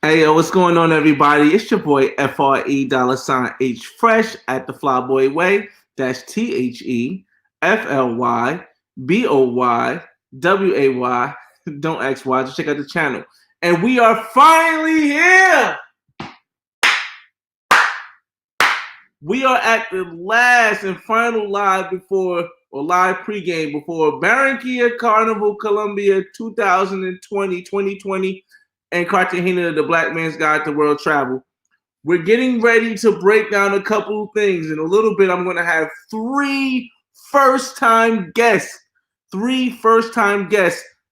Hey, yo, what's going on, everybody? It's your boy FRE $ Fresh at the Flyboy Way. That's TheFlyBoy. Don't X Y. Just check out the channel. And we are finally here. We are at the last and final live live pregame before Barranquilla Carnival Colombia 2020 and Cartagena, the Black Man's Guide to World Travel. We're getting ready to break down a couple of things. In a little bit, I'm going to have three first-time guests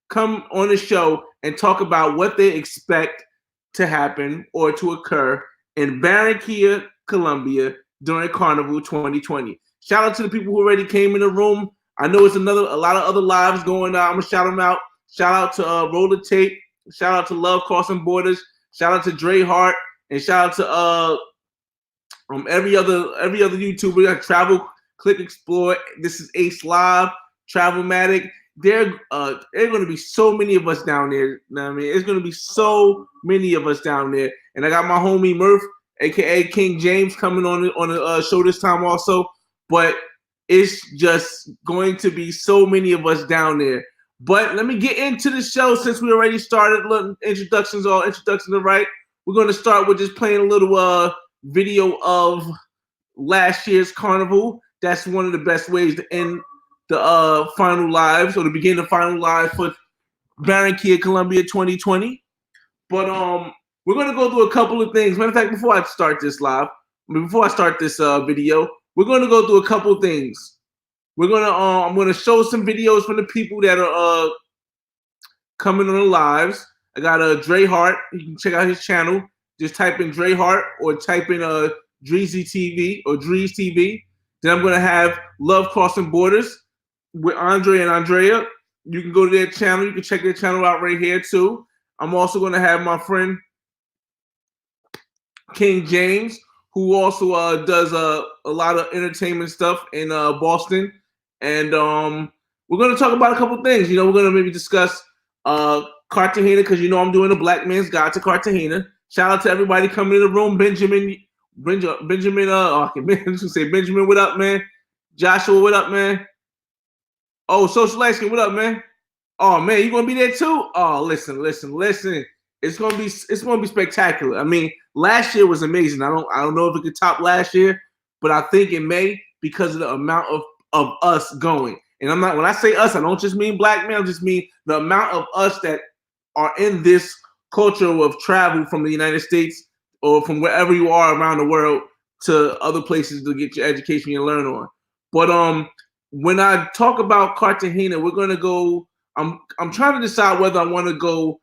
come on the show and talk about what they expect to happen or to occur in Barranquilla, Colombia during Carnival 2020. Shout out to the people who already came in the room. I know it's a lot of other lives going on. I'm going to shout them out. Shout out to Roller Tape. Shout out to Love Crossing Borders. Shout out to Dre Hart. And shout out to every other YouTuber. We got Travel Click Explore. This is Ace Live, Travelmatic. There are going to be so many of us down there. You know what I mean? It's going to be so many of us down there. And I got my homie Murph, aka King James, coming on the show this time also. But it's just going to be so many of us down there. But let me get into the show since we already started. Introductions are right. We're going to start with just playing a little video of last year's Carnival. That's one of the best ways to end the final lives or to begin the final live for Barranquilla Colombia 2020. But we're going to go through a couple of things. Matter of fact, before I start this video, we're going to go through a couple of things. We're gonna I'm gonna show some videos from the people that are coming on the lives. I got Dre Hart. You can check out his channel. Just type in Dre Hart or type in DreeZ TV or DreeZ TV. Then I'm gonna have Love Crossing Borders with Andre and Andrea. You can go to their channel. You can check their channel out right here too. I'm also gonna have my friend King James, who also does a lot of entertainment stuff in Boston. And we're going to talk about a couple things. You know, we're going to maybe discuss Cartagena because, you know, I'm doing a Black Man's Guide to Cartagena. Shout out to everybody coming in the room. Benjamin, I can say Benjamin, what up, man? Joshua, what up, man? Oh, Social Light, what up, man? Oh, man, you going to be there too? Oh, listen. It's going to be spectacular. I mean, last year was amazing. I don't know if it could top last year, but I think it may because of the amount of us going. And when I say us, I don't just mean black men, I just mean the amount of us that are in this culture of travel from the United States or from wherever you are around the world to other places to get your education and learn on. But when I talk about Cartagena, we're gonna go. I'm trying to decide whether I want to go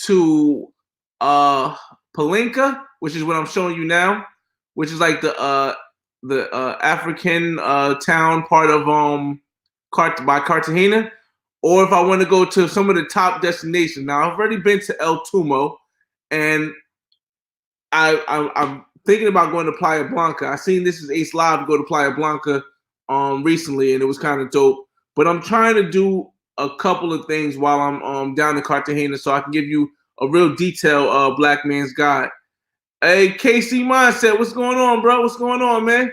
to Palenque, which is what I'm showing you now, which is like the African town part of by Cartagena, or if I want to go to some of the top destinations. Now I've already been to El Tumo, and I'm thinking about going to Playa Blanca. I seen This Is Ace Live go to Playa Blanca recently, and it was kind of dope. But I'm trying to do a couple of things while I'm down in Cartagena, so I can give you a real detailed Black Man's Guide. Hey, KC Mindset, what's going on, bro? What's going on, man?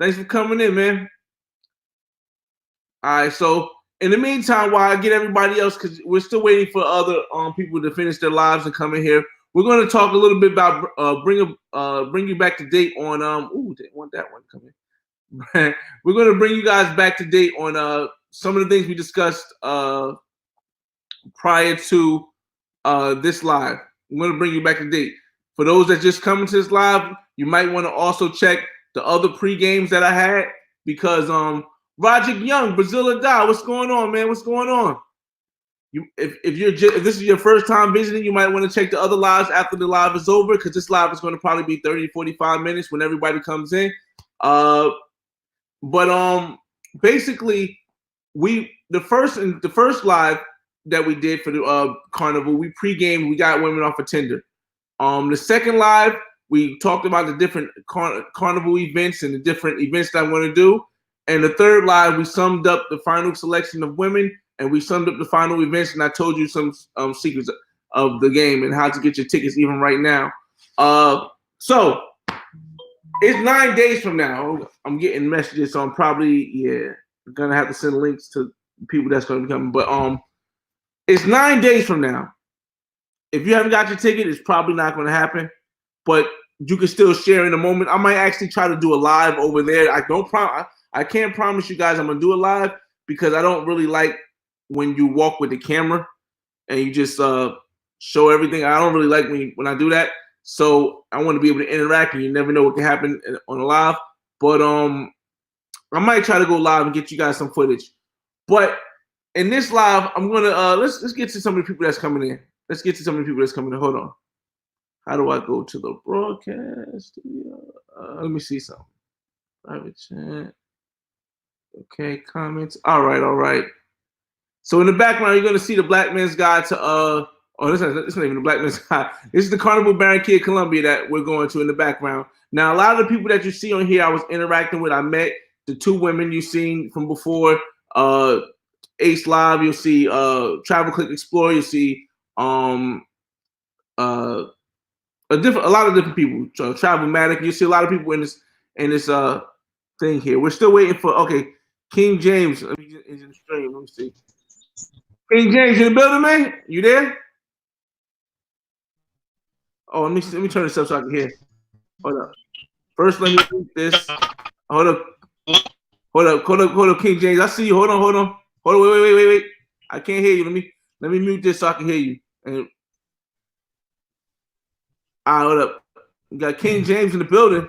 Thanks for coming in, man. All right, so in the meantime, while I get everybody else, because we're still waiting for other people to finish their lives and come in here, we're going to talk a little bit about bring you back to date on didn't want that one to come in. We're going to bring you guys back to date on some of the things we discussed prior to this live. I'm going to bring you back to date. For those that just come into this live, you might want to also check the other pre-games that I had because Roger Young, Brazil Die, what's going on, man? What's going on? If this is your first time visiting, you might want to check the other lives after the live is over because this live is going to probably be 30 to 45 minutes when everybody comes in. Basically, the first live that we did for the Carnival, we pre-gamed, we got women off of Tinder. The second live, we talked about the different Carnival events and the different events that I want to do. And the third live, we summed up the final selection of women and we summed up the final events. And I told you some secrets. of the game and how to get your tickets even right now. So it's 9 days from now. I'm getting messages, so I'm probably gonna have to send links to people that's gonna be coming. But it's 9 days from now. If you haven't got your ticket, it's probably not gonna happen. But you can still share in the moment. I might actually try to do a live over there. I can't promise you guys I'm gonna do a live because I don't really like when you walk with the camera and you just show everything. I don't really like when I do that. So I want to be able to interact, and you never know what can happen on a live. But I might try to go live and get you guys some footage. But in this live, I'm gonna let's get to some of the people that's coming in. Let's get to some of the people that's coming in. Hold on. How do I go to the broadcast? Let me see something. Private chat. Okay, comments. All right. So in the background, you're gonna see the Black Man's Guide to this is not even the Black Man's Guide. This is the Carnival Barranquilla Colombia that we're going to in the background. Now, a lot of the people that you see on here, I was interacting with. I met the two women you've seen from before. Ace Live, you'll see Travel Click Explore, you'll see a lot of different people. Travelmatic, you see a lot of people in this thing here. We're still waiting for King James. He's in the stream. Let me see. King James in the building, man. You there? Oh, let me turn this up so I can hear. Hold up. First, let me do this. Hold up, King James. I see you. Hold on. Wait. I can't hear you. Let me mute this so I can hear you. And hold up. We got King James in the building.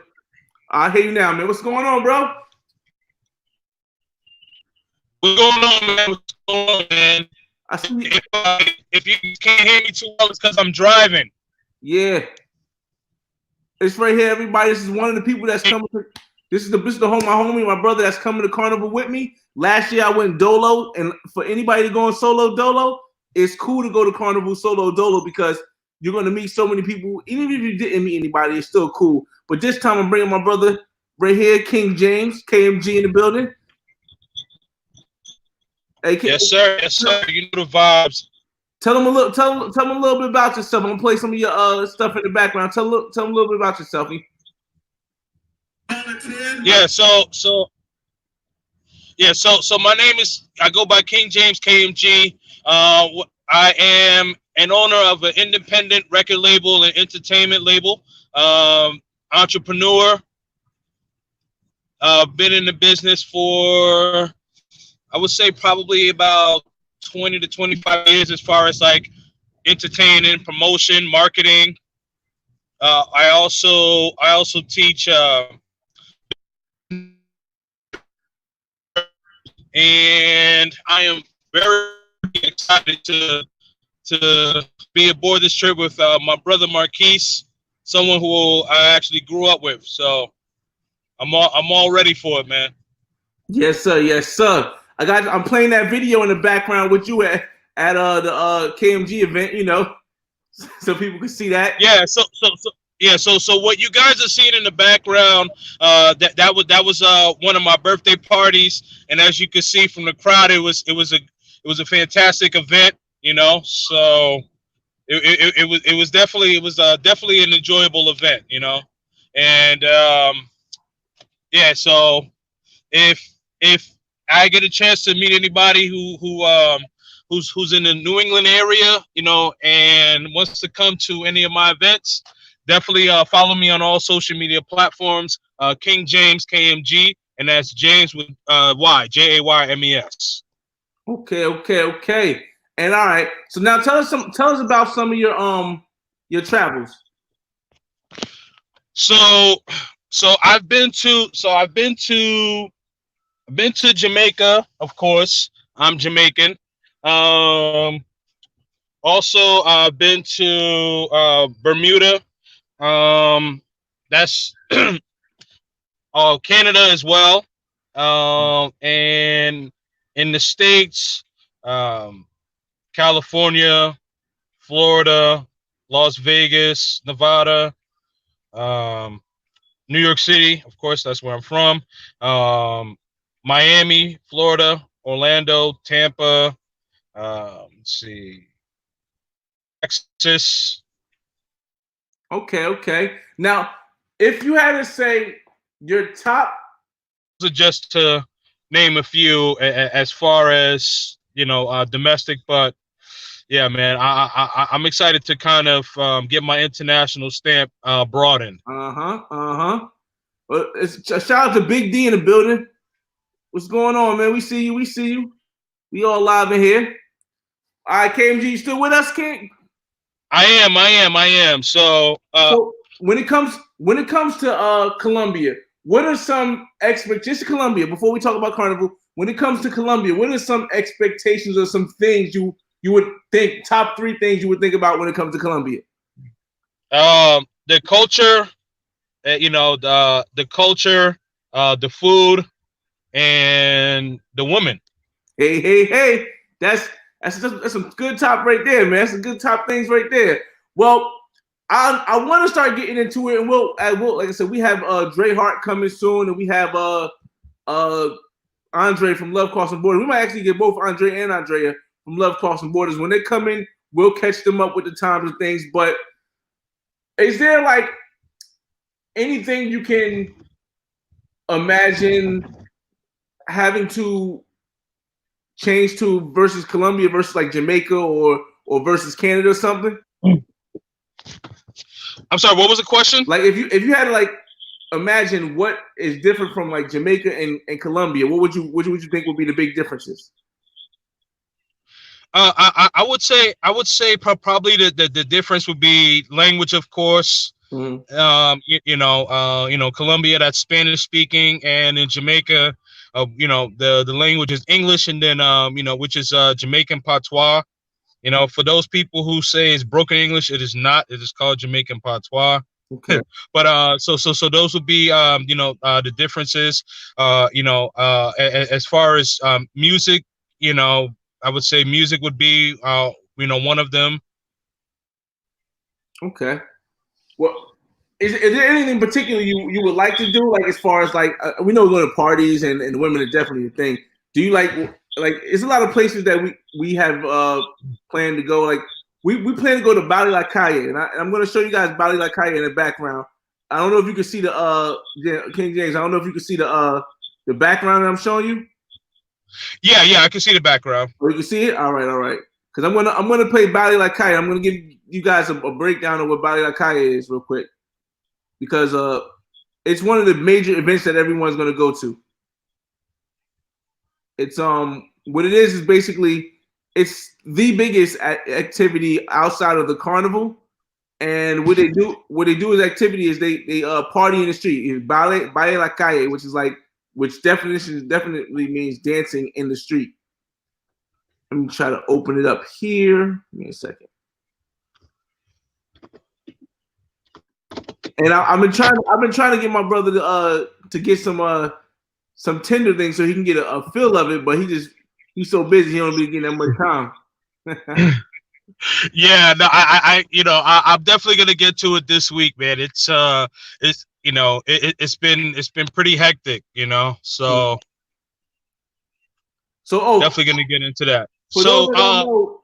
I hear you now, man. What's going on, bro? What's going on, man? What's going on, man? I see. If you can't hear me too well, it's because I'm driving. Yeah. It's right here, everybody. This is one of the people that's coming to. This is my homie, my brother that's coming to Carnival with me. Last year I went dolo, and for anybody to go on solo dolo, it's cool to go to Carnival solo dolo because you're gonna meet so many people. Even if you didn't meet anybody, it's still cool. But this time I'm bringing my brother right here, King Jaymes KMG in the building. Hey, yes, sir. You know the vibes. Tell them a little bit about yourself. I'm gonna play some of your stuff in the background. Tell them a little bit about yourself. Yeah. So my name is. I go by King Jaymes KMG. I am an owner of an independent record label and entertainment label. Entrepreneur. Been in the business for, I would say, probably about 20 to 25 years as far as like entertaining, promotion, marketing. I also teach, and I am very excited to be aboard this trip with my brother Marquise, someone who I actually grew up with. So I'm all ready for it, man. Yes, sir. I'm playing that video in the background with you at the KMG event, you know, so people can see that. Yeah. So what you guys are seeing in the background, that was one of my birthday parties, and as you can see from the crowd, it was a fantastic event, you know. So it was definitely an enjoyable event, you know, and yeah. So if I get a chance to meet anybody who's in the New England area, you know, and wants to come to any of my events, definitely follow me on all social media platforms. King Jaymes KMG, and that's James with Y, Jaymes. Okay. And all right. So now tell us about some of your travels. So I've been to Jamaica, of course. I'm Jamaican. Also, I've been to Bermuda. That's Canada as well. And in the States, California, Florida, Las Vegas, Nevada, New York City, of course, that's where I'm from. Miami, Florida, Orlando, Tampa. Let's see. Texas. Okay. Now, if you had to say your top, Just to name a few, as far as domestic, but yeah, man, I'm excited to kind of get my international stamp broadened. It's a shout out to Big D in the building. What's going on, man? We see you. We all live in here. All right, KMG, you still with us, King? I am. So when it comes to Colombia, what are some expectations? Colombia, before we talk about Carnival, when it comes to Colombia, what are some expectations or some things you would think, top 3 things you would think about when it comes to Colombia? The culture, the culture, the food, and the women. Hey, that's some good top right there, man. That's some good top things right there. Well, I want to start getting into it, and we'll like I said, we have Dre Hart coming soon, and we have Andre from Love Crossing Borders. We might actually get both Andre and Andrea from Love Crossing Borders. When they come in, we'll catch them up with the times and things. But is there like anything you can imagine having to change to versus Colombia versus like Jamaica or versus Canada or something? I'm sorry, what was the question? Like if you had to like imagine what is different from like Jamaica and Colombia, what would you think would be the big differences? I would say probably the difference would be language, of course. Mm-hmm. Colombia, that's Spanish speaking, and in Jamaica, the language is English, and then which is Jamaican patois. For those people who say it's broken English, it is not. It is called Jamaican patois. Okay. But so those would be the differences. As far as music, I would say music would be one of them. Okay. Well, is there anything particular you would like to do? Like as far as like we know going to parties and women are definitely a thing. Do you like it's a lot of places that we have planned to go. Like we plan to go to Bali La Calle, and I'm going to show you guys Bali La Calle in the background. I don't know if you can see the King James. I don't know if you can see the background that I'm showing you. Yeah, I can see the background. Oh, you can see it. All right. Because I'm gonna play Bali La Calle. I'm gonna give you guys a breakdown of what Bali La Calle is real quick, because it's one of the major events that everyone's gonna go to. It's what it is basically it's the biggest activity outside of the carnival, and what they do as activity is they party in the street. It's Baile La Calle, which definitely means dancing in the street. Let me try to open it up here. Give me a second. And I've been trying to get my brother to get some Tinder things so he can get a feel of it, but he's so busy he don't be getting that much time. Yeah, no, I'm definitely gonna get to it this week, man. It's been pretty hectic, so definitely gonna get into that. So know,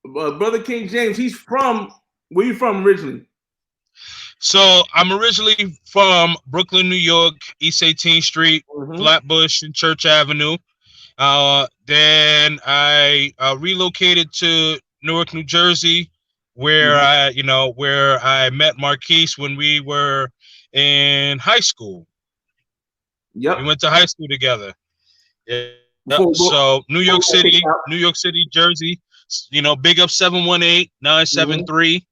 brother King James, he's from where you from originally? So I'm originally from Brooklyn, New York, East 18th Street, Flatbush, and Church Avenue. Then I relocated to Newark, New Jersey, where I met Marquise when we were in high school. Yep. We went to high school together. Yeah. So New York City, Jersey, big up 718-973.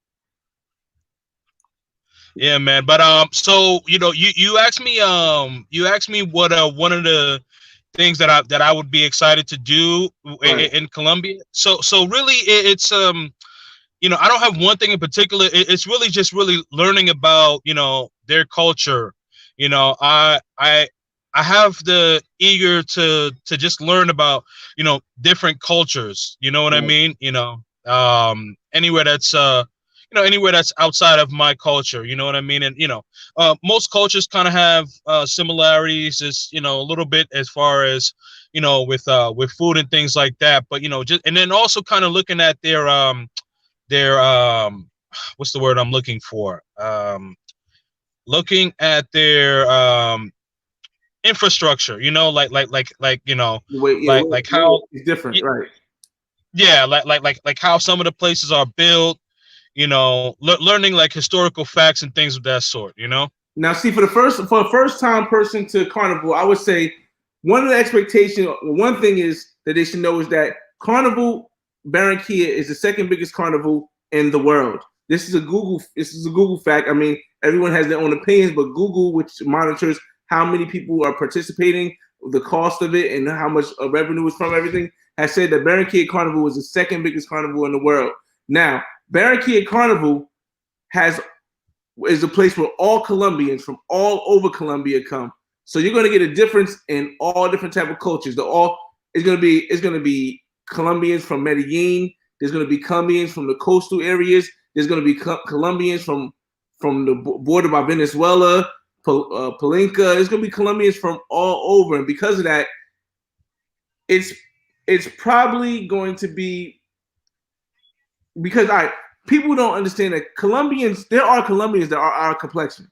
Yeah, man. But so you asked me what one of the things that I would be excited to do in Colombia. So really it's I don't have one thing in particular. It's really just learning about their culture. I have the eager to just learn about different cultures. You know what I mean? Anywhere that's outside of my culture, you know what I mean? And most cultures kind of have similarities, as a little bit as far as with food and things like that. But just and then also kind of looking at their what's the word I'm looking for? Looking at their infrastructure, you know, you know, like how it's different, right? Yeah, like how some of the places are built, you know, learning like historical facts and things of that sort, you know. Now, see, for a first time person to Carnival, I would say one of the expectations, one thing is that they should know is that Carnival Barranquilla is the second biggest carnival in the world. This is a Google fact. I mean, everyone has their own opinions, but Google, which monitors how many people are participating, the cost of it, and how much revenue is from everything, has said that Barranquilla Carnival is the second biggest carnival in the world. Now, Barranquilla Carnival is a place where all Colombians from all over Colombia come. So you're going to get a difference in all different type of cultures. It's going to be Colombians from Medellin. There's going to be Colombians from the coastal areas. There's going to be Colombians from the border by Venezuela, Palenque. There's going to be Colombians from all over, and because of that, it's probably going to be because people don't understand that there are Colombians that are our complexion.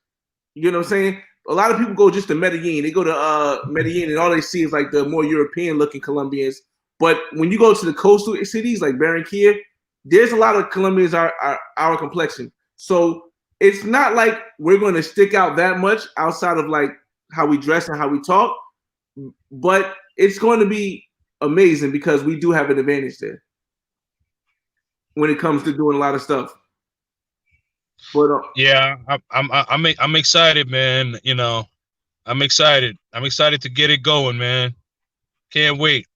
You know what I'm saying? A lot of people go just to Medellin. They go to Medellin, and all they see is like the more European-looking Colombians. But when you go to the coastal cities like Barranquilla, there's a lot of Colombians are our complexion. So it's not like we're going to stick out that much outside of like how we dress and how we talk. But it's going to be amazing because we do have an advantage there when it comes to doing a lot of stuff. But yeah, I'm excited, man. You know, I'm excited. I'm excited to get it going, man. Can't wait.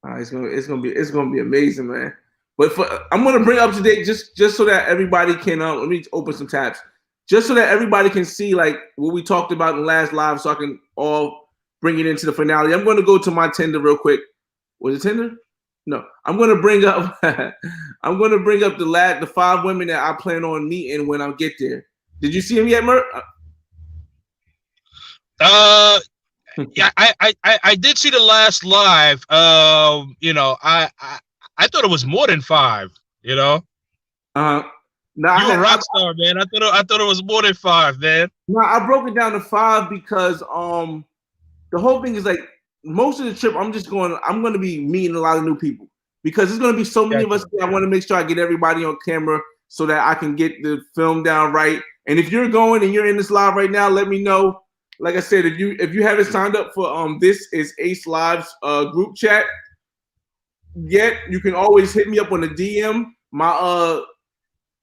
It's gonna be amazing, man. But I'm gonna bring up to date just so that everybody can let me open some tabs, just so that everybody can see like what we talked about in the last live, so I can all bring it into the finale. I'm gonna go to my Tinder real quick. Was it Tinder? No, I'm gonna bring up the 5 women that I plan on meeting when I get there. Did you see them yet, Mert? Yeah, I did see the last live. You know, I thought it was more than 5. You know. No, you a rock star, man. I thought it was more than 5, man. No, I broke it down to 5 because the whole thing is like most of the trip I'm going to be meeting a lot of new people because there's going to be so many of us. I want to make sure I get everybody on camera so that I can get the film down right. And if you're going and you're in this live right now, let me know. Like I said, if you haven't signed up for this is Ace Live's group chat yet, you can always hit me up on the DM. My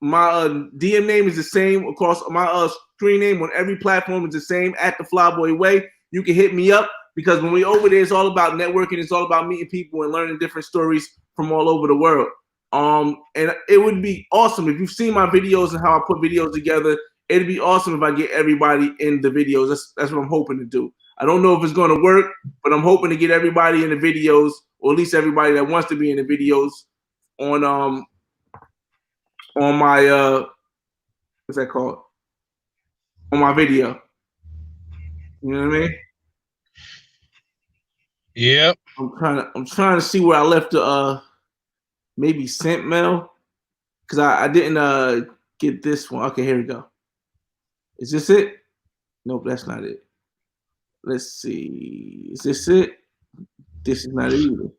DM name is the same across my screen name on every platform is the same at the Flyboy Way. You can hit me up because when we over there, it's all about networking. It's all about meeting people and learning different stories from all over the world. And it would be awesome if you've seen my videos and how I put videos together. It'd be awesome if I get everybody in the videos. That's what I'm hoping to do. I don't know if it's going to work, but I'm hoping to get everybody in the videos, or at least everybody that wants to be in the videos on my what's that called? On my video. You know what I mean? Yep. I'm trying to see where I left the maybe sent mail because I didn't get this one. Okay, here we go. Is this it? Nope, that's not it. Let's see. Is this it? This is not it either.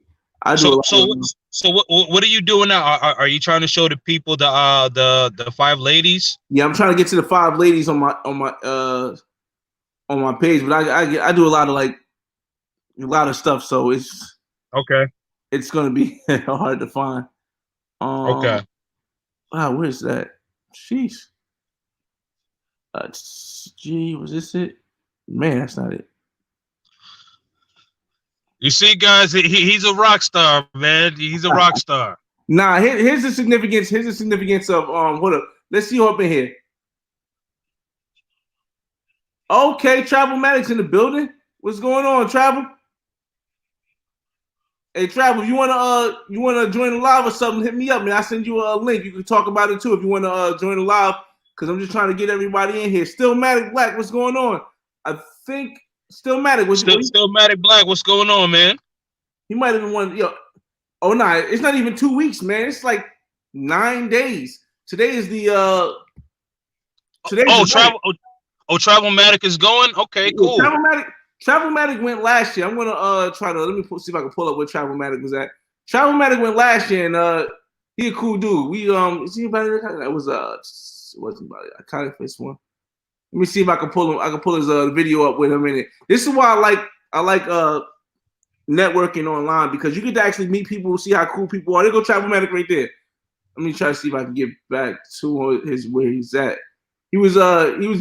So what are you doing now? Are you trying to show the people the 5 ladies? Yeah, I'm trying to get to the 5 ladies on my page, but I do a lot of stuff, so it's okay. It's gonna be hard to find. Okay. Wow, where's that? Sheesh. Was this it? Man, that's not it. You see, guys, he's a rock star, man. He's a rock star. Nah, here's the significance. Here's the significance of hold up. Let's see who up in here. Okay, Travelmatic's in the building. What's going on, Travel? Hey, Travel, you wanna join the live or something? Hit me up, man. I send you a link. You can talk about it too if you wanna join the live. Because I'm just trying to get everybody in here. Stillmatic Black, what's going on? I think Stillmatic. Stillmatic Black, what's going on, man? He might have been one. Oh, no, it's not even 2 weeks, man. It's like 9 days. Today is the Travelmatic is going. Okay, cool. Travelmatic went last year. I'm gonna try to see if I can pull up where Travelmatic was at. Travelmatic went last year, and he a cool dude. We see anybody that was wasn't I kind of this one. Let me see if I can pull him. I can pull his video up with him in it. This is why I like networking online, because you get to actually meet people, see how cool people are. There go Travelmatic right there. Let me try to see if I can get back to his where he's at. He was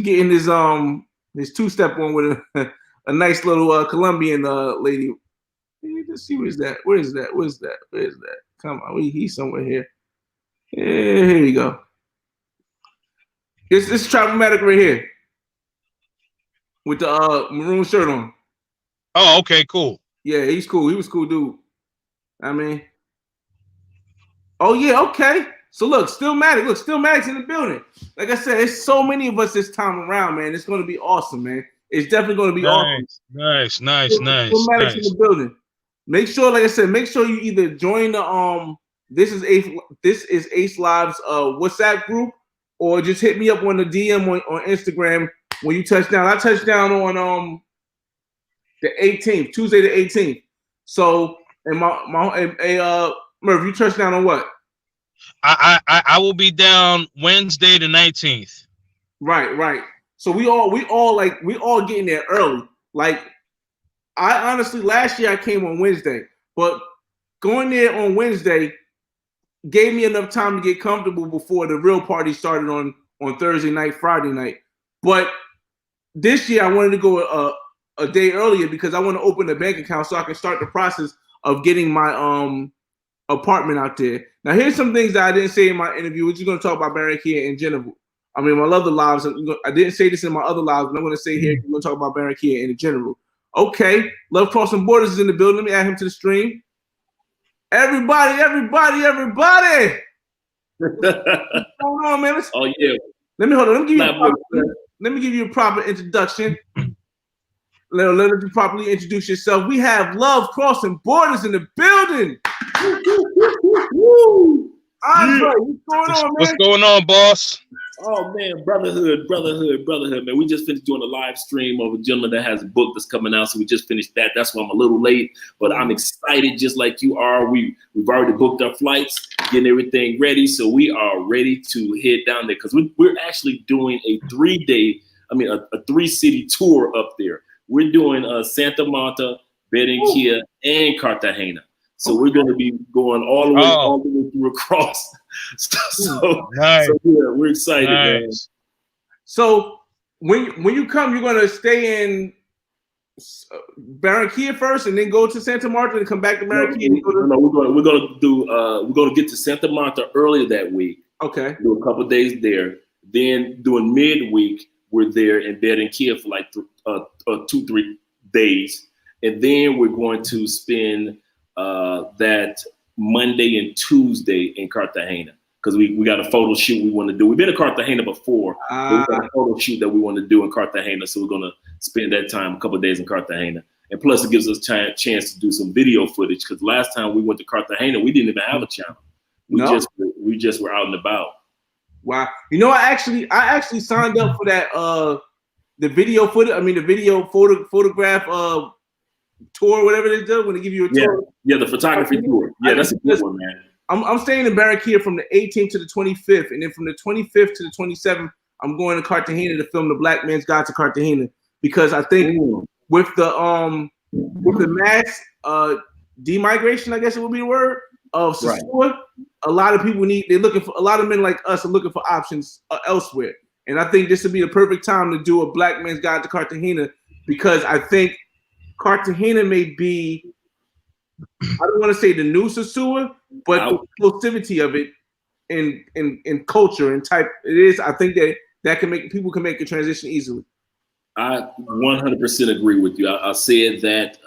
getting his 2-step on with a nice little Colombian lady. Let's see where's that? Where's that? Come on, he's somewhere here. Yeah, here you go. This is Travelmatic right here with the maroon shirt on. Oh, okay, cool. Yeah, he's cool. He was cool, dude. I mean, oh yeah, okay. So look, Stillmatic's in the building. Like I said, there's so many of us this time around, man. It's going to be awesome, man. It's definitely going to be awesome. Nice. Stillmatic's in the building. Make sure, like I said, you either join the this is Ace Live's WhatsApp group, or just hit me up on the DM on Instagram when you touch down. I touched down on the 18th, Tuesday the 18th. So, and Murph, you touched down on what? I will be down Wednesday the 19th. Right. So we all getting there early. Like, I honestly, last year I came on Wednesday, but going there on Wednesday gave me enough time to get comfortable before the real party started on Thursday night, Friday night. But this year I wanted to go a day earlier because I want to open a bank account so I can start the process of getting my apartment out there. Now, here's some things that I didn't say in my interview. We're just going to talk about Barranquilla in general. I mean, my other lives, I didn't say this in my other lives, but I'm going to say here, we're going to talk about Barranquilla in general. Okay, Love Crossing Borders is in the building. Let me add him to the stream. Everybody. What's going on, man? Oh, yeah. Let me give you a proper introduction. Let you properly introduce yourself. We have Love Crossing Borders in the building. Andre, what's going on, man? What's going on, boss? Oh man, brotherhood, man. We just finished doing a live stream of a gentleman that has a book that's coming out, so we just finished that. That's why I'm a little late, but I'm excited just like you are. We've already booked our flights, getting everything ready, so we are ready to head down there because we're actually doing a 3-city tour up there. We're doing Santa Marta, Barranquilla, and Cartagena. So we're going to be going all the way through across. So yeah, we're excited, man. So when you come, you're going to stay in Barranquilla first, and then go to Santa Marta and come back to Barranquilla. No, we're going to get to Santa Marta earlier that week. Okay. Do a couple of days there. Then doing midweek, we're there in Barranquilla for like 2-3 days, and then we're going to spend that Monday and Tuesday in Cartagena because we got a photo shoot we want to do. We've been to Cartagena before, but we got a photo shoot that we want to do in Cartagena, so we're going to spend that time, a couple of days in Cartagena. And plus it gives us a chance to do some video footage because last time we went to Cartagena, we didn't even have a channel. We just were out and about. Wow. You know, I actually signed up for that the video footage. I mean, the video photograph tour, whatever they do when they give you a tour. Yeah, the photography tour. Yeah, that's a good one, man. I'm staying in Barranquilla from the 18th to the 25th, and then from the 25th to the 27th, I'm going to Cartagena to film the Black Man's Guide to Cartagena because I think with the mass demigration, I guess it would be the word of Sosua, a lot of people a lot of men like us are looking for options elsewhere, and I think this would be the perfect time to do a Black Man's Guide to Cartagena because I think Cartagena may be, I don't want to say the new Sosua, but the exclusivity of it in culture and type it is. I think that can make people make a transition easily. I 100% agree with you. I said that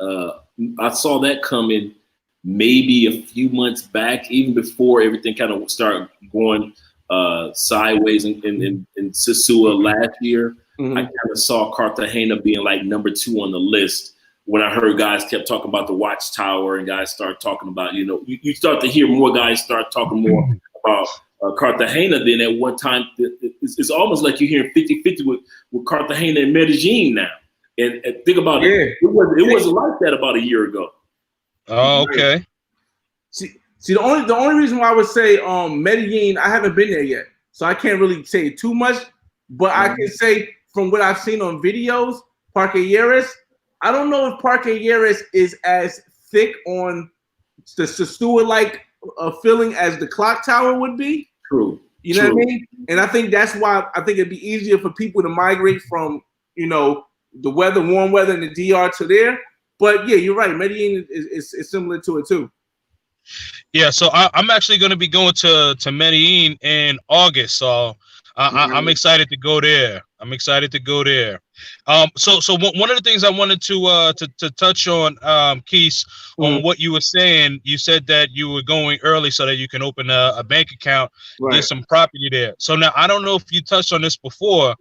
I saw that coming maybe a few months back, even before everything kind of started going sideways in Sosua last year. Mm-hmm. I kind of saw Cartagena being like number 2 on the list. When I heard guys kept talking about the Watchtower and guys start talking about, you start to hear more guys start talking more about Cartagena, then at one time, it's almost like you're hearing 50-50 with Cartagena and Medellin now. And think about it. It wasn't like that about a year ago. Oh, okay. See, the only reason why I would say Medellin, I haven't been there yet, so I can't really say too much. But I can say from what I've seen on videos, Parque Yeres, I don't know if Parque Yeres is as thick on the Stewart-like feeling as the clock tower would be. True. You know what I mean? And I think that's why I think it'd be easier for people to migrate from, you know, the weather, warm weather in the DR to there. But yeah, you're right. Medellin is similar to it too. Yeah, so I'm actually going to be going to Medellin in August. So I'm excited to go there. I'm excited to go there. So one of the things I wanted to touch on, Keith, on what you were saying, you said that you were going early so that you can open a bank account, get some property there. So now I don't know if you touched on this before,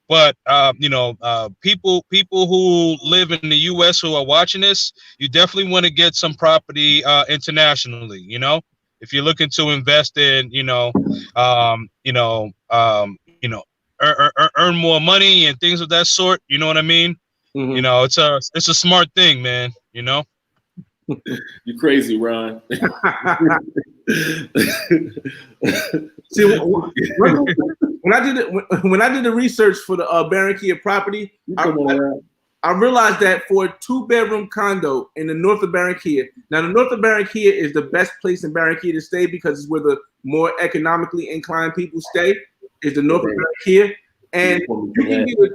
but you know, people who live in the U.S. who are watching this, you definitely want to get some property internationally. You know, if you're looking to invest in, earn more money and things of that sort. You know what I mean? You know, it's a smart thing, man. You know. You're crazy, Ron. See, when I did the research for the Barranquilla property, I realized that for a 2-bedroom condo in the north of Barranquilla. Now, the north of Barranquilla is the best place in Barranquilla to stay because it's where the more economically inclined people stay. Is the north of Barranquilla, and you can get a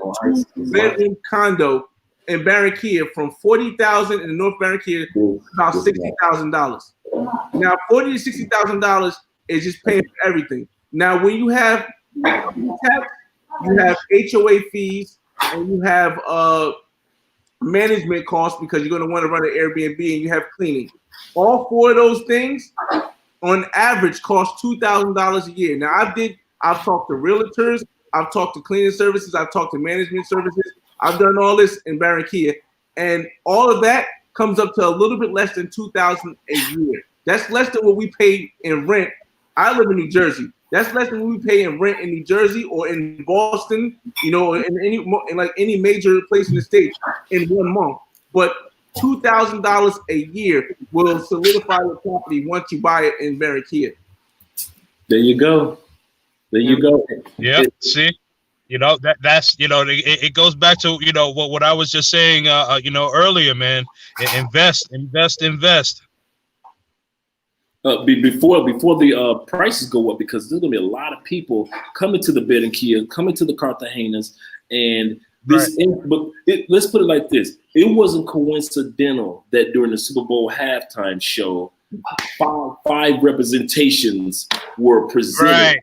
2-bedroom condo in Barranquilla from $40,000 in the North Barranquilla to about $60,000. Now, $40,000 to $60,000 is just paying for everything. Now, when you have tax, you have HOA fees, and you have management costs because you're going to want to run an Airbnb, and you have cleaning. All 4 of those things, on average, cost $2,000 a year. Now, I've talked to realtors, I've talked to cleaning services, I've talked to management services. I've done all this in Barranquilla, and all of that comes up to a little bit less than $2,000 a year. That's less than what we pay in rent. I live in New Jersey. That's less than what we pay in rent in New Jersey or in Boston, you know, in any major place in the States in 1 month. But $2,000 a year will solidify your property once you buy it in Barranquilla. There you go. There you go. Yeah. See, you know, that's, you know, it goes back to, you know, what I was just saying, you know, earlier, man. Invest. Before the prices go up, because there's gonna be a lot of people coming to the Barranquilla, coming to the Cartagenas, and this. But let's put it like this: it wasn't coincidental that during the Super Bowl halftime show, five representations were presented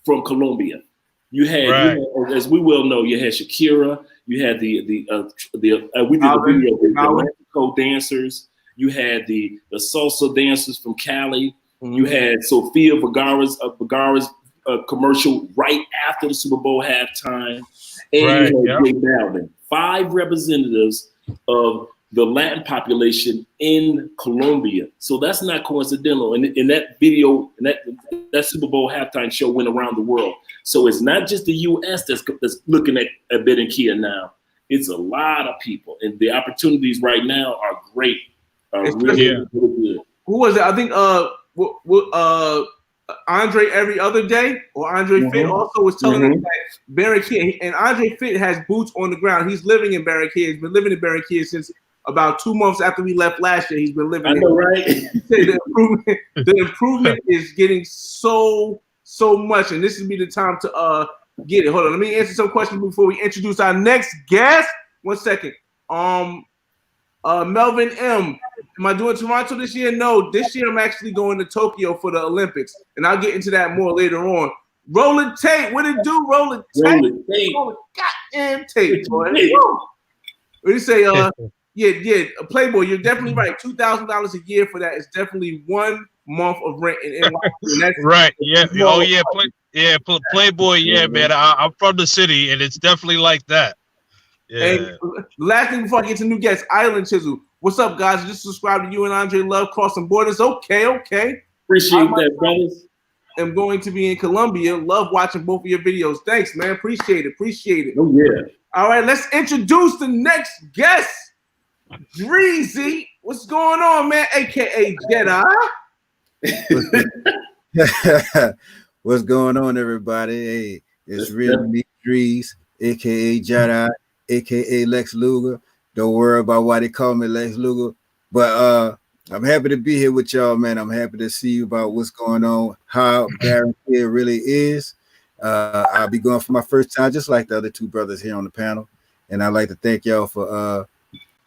from Colombia. You had, as we well know, you had Shakira. You had we did the video of the Mexico dancers. You had the salsa dancers from Cali. You had Sofia Vergara's commercial right after the Super Bowl halftime. And you had J Balvin. 5 representatives of the Latin population in Colombia. So that's not coincidental. And in that video, and that Super Bowl halftime show went around the world. So it's not just the U.S. that's looking at Barranquilla now. It's a lot of people. And the opportunities right now are great. Really good. Who was it? I think Andre Every Other Day or Andre Fit also was telling us that Barranquilla, and Andre Fit has boots on the ground. He's living in Barranquilla. He's been living in Barranquilla since about 2 months after we left last year. He's been living there. Right? The improvement is getting so much, and this would be the time to get it. Hold on, let me answer some questions before we introduce our next guest. 1 second. Melvin M. Am I doing Toronto this year? No, this year I'm actually going to Tokyo for the Olympics, and I'll get into that more later on. Roland Tate, what it do? Roland Tate. Goddamn Tate, boy. What do you say? Yeah, Playboy, you're definitely right. $2,000 a year for that is definitely 1 month of rent in NYC. Right. Yeah. Oh yeah. Playboy. Yeah, man. I'm from the city, and it's definitely like that. Yeah. And last thing before I get to new guests, Island Chisel. What's up, guys? Just subscribe to you and Andre Love Crossing Borders. Okay. Appreciate that, brothers. am going to be in Colombia. Love watching both of your videos. Thanks, man. Appreciate it. Oh yeah. All right, let's introduce the next guest. DreeZ, what's going on, man? AKA Jedi. What's going on, everybody? Hey, it's real me, DreeZ, aka Jedi, aka Lex Luger. Don't worry about why they call me Lex Luger, but I'm happy to be here with y'all, man. I'm happy to see you about what's going on, how Barranquilla really is. I'll be going for my first time, just like the other two brothers here on the panel, and I'd like to thank y'all for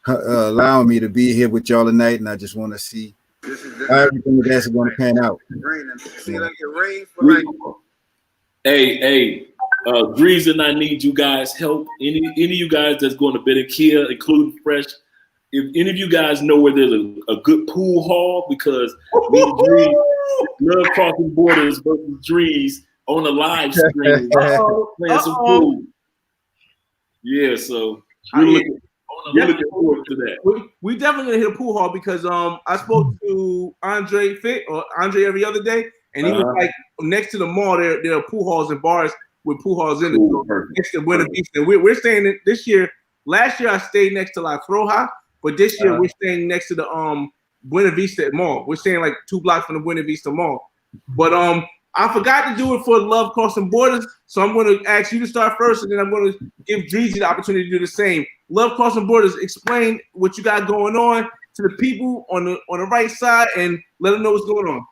allowing me to be here with y'all tonight. And I just want to see how everything that's going to pan out. Hey, DreeZ and I need you guys' help. Any of you guys that's going to Barranquilla, including Fresh, if any of you guys know where there's a good pool hall, because me and DreeZ love crossing borders versus DreeZ on the live stream playing some pool. Yeah, so we're looking forward to that. We definitely gonna hit a pool hall because I spoke to Andre every other day, and he was like next to the mall there are pool halls and bars with pool halls in it. So next to Buena Vista. We're staying in this year. Last year I stayed next to La Troja, but this year we're staying next to the Buena Vista Mall. We're staying like 2 blocks from the Buena Vista Mall. But I forgot to do it for Love Crossing Borders, so I'm going to ask you to start first, and then I'm going to give DreeZ the opportunity to do the same. Love Crossing Borders, explain what you got going on to the people on the right side, and let them know what's going on.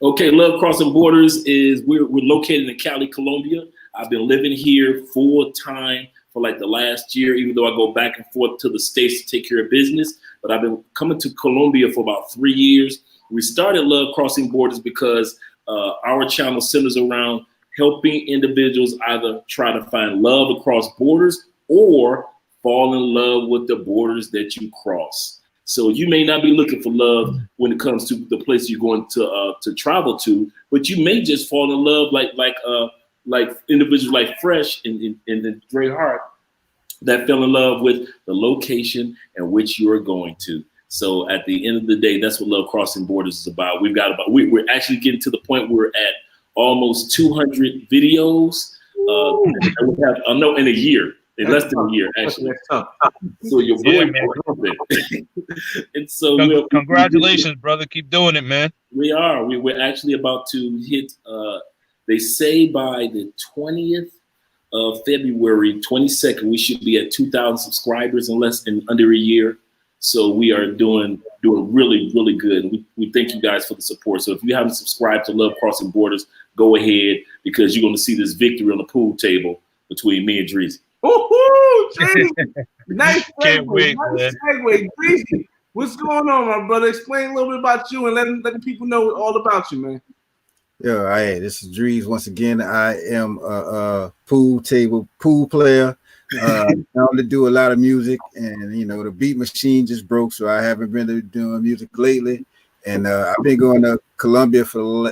Okay, Love Crossing Borders is we're located in Cali, Colombia. I've been living here full time for like the last year, even though I go back and forth to the States to take care of business. But I've been coming to Colombia for about 3 years. We started Love Crossing Borders because our channel centers around helping individuals either try to find love across borders or fall in love with the borders that you cross. So you may not be looking for love when it comes to the place you're going to travel to, but you may just fall in love like individuals like Fresh and Dre Hart that fell in love with the location in which you are going to. So at the end of the day, that's what Love Crossing Borders is about. We're actually getting to the point where we're at almost 200 videos. We have, in a year, in less than a year, actually. So your boy, and so congratulations, brother. Keep doing it, man. We are. We're actually about to hit. They say by the 20th of February, 22nd, we should be at 2,000 subscribers in under a year. So we are doing really, really good. We thank you guys for the support. So if you haven't subscribed to Love Crossing Borders, go ahead, because you're going to see this victory on the pool table between me and DreeZ. Nice Can't wait, nice segue. DreeZ, what's going on, my brother? Explain a little bit about you and let the people know all about you, man. Yo, hey, this is DreeZ once again. I am a pool player. I only do a lot of music, and the beat machine just broke, so I haven't been doing music lately. And I've been going to Colombia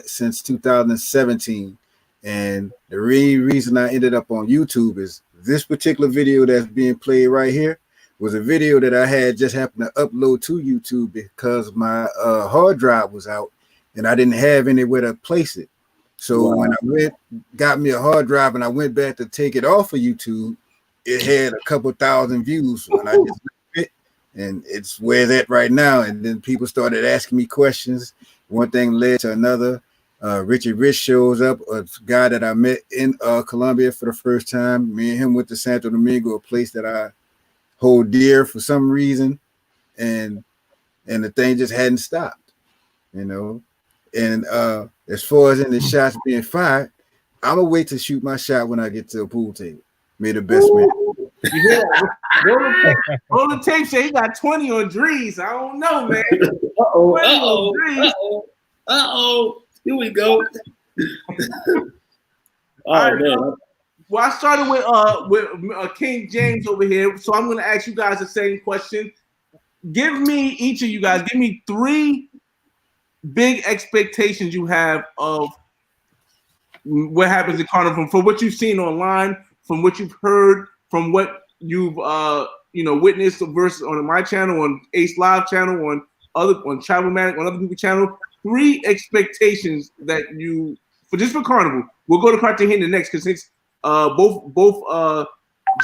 since 2017. And the reason I ended up on YouTube is this particular video that's being played right here was a video that I had just happened to upload to YouTube because my hard drive was out and I didn't have anywhere to place it. So when I got me a hard drive and I went back to take it off of YouTube, it had a couple thousand views when I just left it, and it's where it's at right now. And then people started asking me questions. One thing led to another. Richard Rich shows up, a guy that I met in Colombia for the first time. Me and him went to Santo Domingo, a place that I hold dear for some reason, and the thing just hadn't stopped, And as far as in the shots being fired, I'm gonna wait to shoot my shot when I get to a pool table. May the best man. Yeah, roll the tape. Say he got 20 on DreeZ. I don't know, man. Here we go. Man. Well, I started with King James over here, so I'm going to ask you guys the same question. Each of you guys, give me 3 big expectations you have of what happens in Carnival, from what you've seen online, from what you've heard, from what you've witnessed versus on my channel, on Ace Live channel, on Travelmatic, on other people's channel. 3 expectations that you for Carnival. We'll go to Cartagena next because since both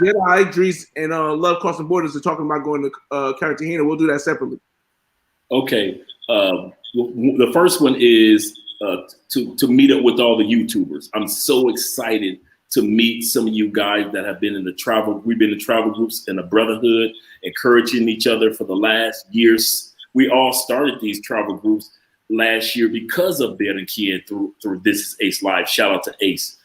Jedi, DreeZ, and Love Crossing Borders are talking about going to Cartagena. We'll do that separately. Okay. The first one is to meet up with all the YouTubers. I'm so excited to meet some of you guys that have been in the travel. We've been in travel groups in a brotherhood, encouraging each other for the last years. We all started these travel groups last year because of Barranquilla through This Is Ace Live. Shout out to Ace.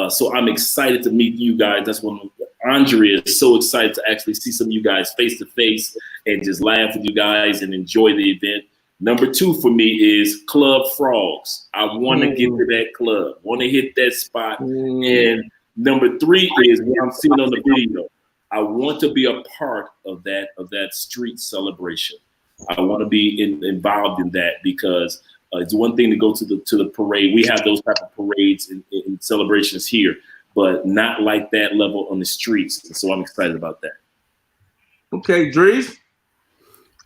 So I'm excited to meet you guys. That's when Andrea is so excited to actually see some of you guys face to face and just laugh with you guys and enjoy the event. Number 2 for me is Club Frogs. I want to get to that club, want to hit that spot. And number 3 is what I'm seeing on the video. I want to be a part of that street celebration. I want to be involved in that because it's one thing to go to the parade. We have those type of parades and celebrations here, but not like that level on the streets. And so I'm excited about that. Okay, DreeZ.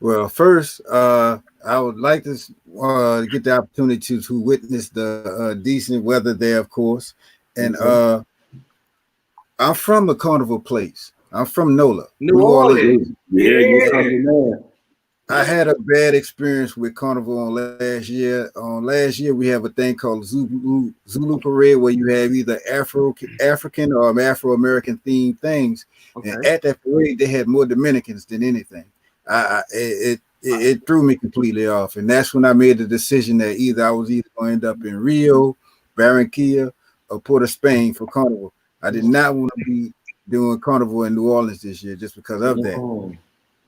Well, first, I would like to get the opportunity to witness the decent weather there, of course. And I'm from the Carnival place. I'm from NOLA, New Orleans. Yeah. I had a bad experience with Carnival on last year. On last year, we have a thing called Zulu Parade, where you have either African or Afro-American themed things. Okay. And at that parade, they had more Dominicans than anything. It threw me completely off, and that's when I made the decision that I was going to end up in Rio, Barranquilla, or Port of Spain for Carnival. I did not want to be doing Carnival in New Orleans this year just because of that.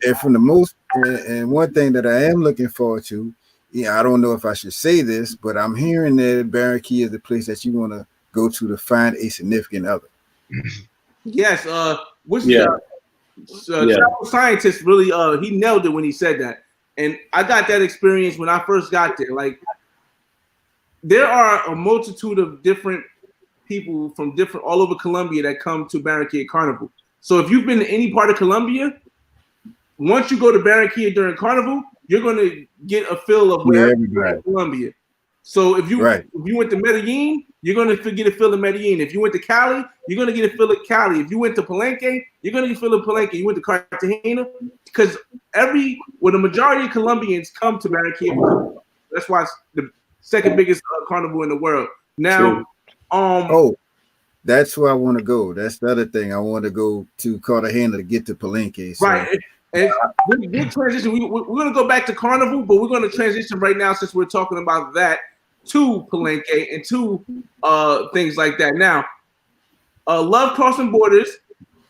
And from and one thing that I am looking forward to, I don't know if I should say this, but I'm hearing that Barranquilla is the place that you want to go to find a significant other. Yes, travel scientist really he nailed it when he said that. And I got that experience when I first got there. Like, there are a multitude of different people from all over Colombia that come to Barranquilla Carnival. So if you've been to any part of Colombia, once you go to Barranquilla during Carnival, you're going to get a feel of where you're in Colombia. So if you went to Medellin, you're going to get a feel of Medellin. If you went to Cali, you're going to get a feel of Cali. If you went to Palenque, you're going to get a feel of Palenque. You went to Cartagena, because the majority of Colombians come to Barranquilla. That's why it's the second biggest carnival in the world. Now, that's where I want to go. That's the other thing. I want to go to Cartagena to get to Palenque. So. Right. And we'll transition. We're going to go back to Carnival, but we're going to transition right now, since we're talking about that, to Palenque and to things like that. Now, Love Crossing Borders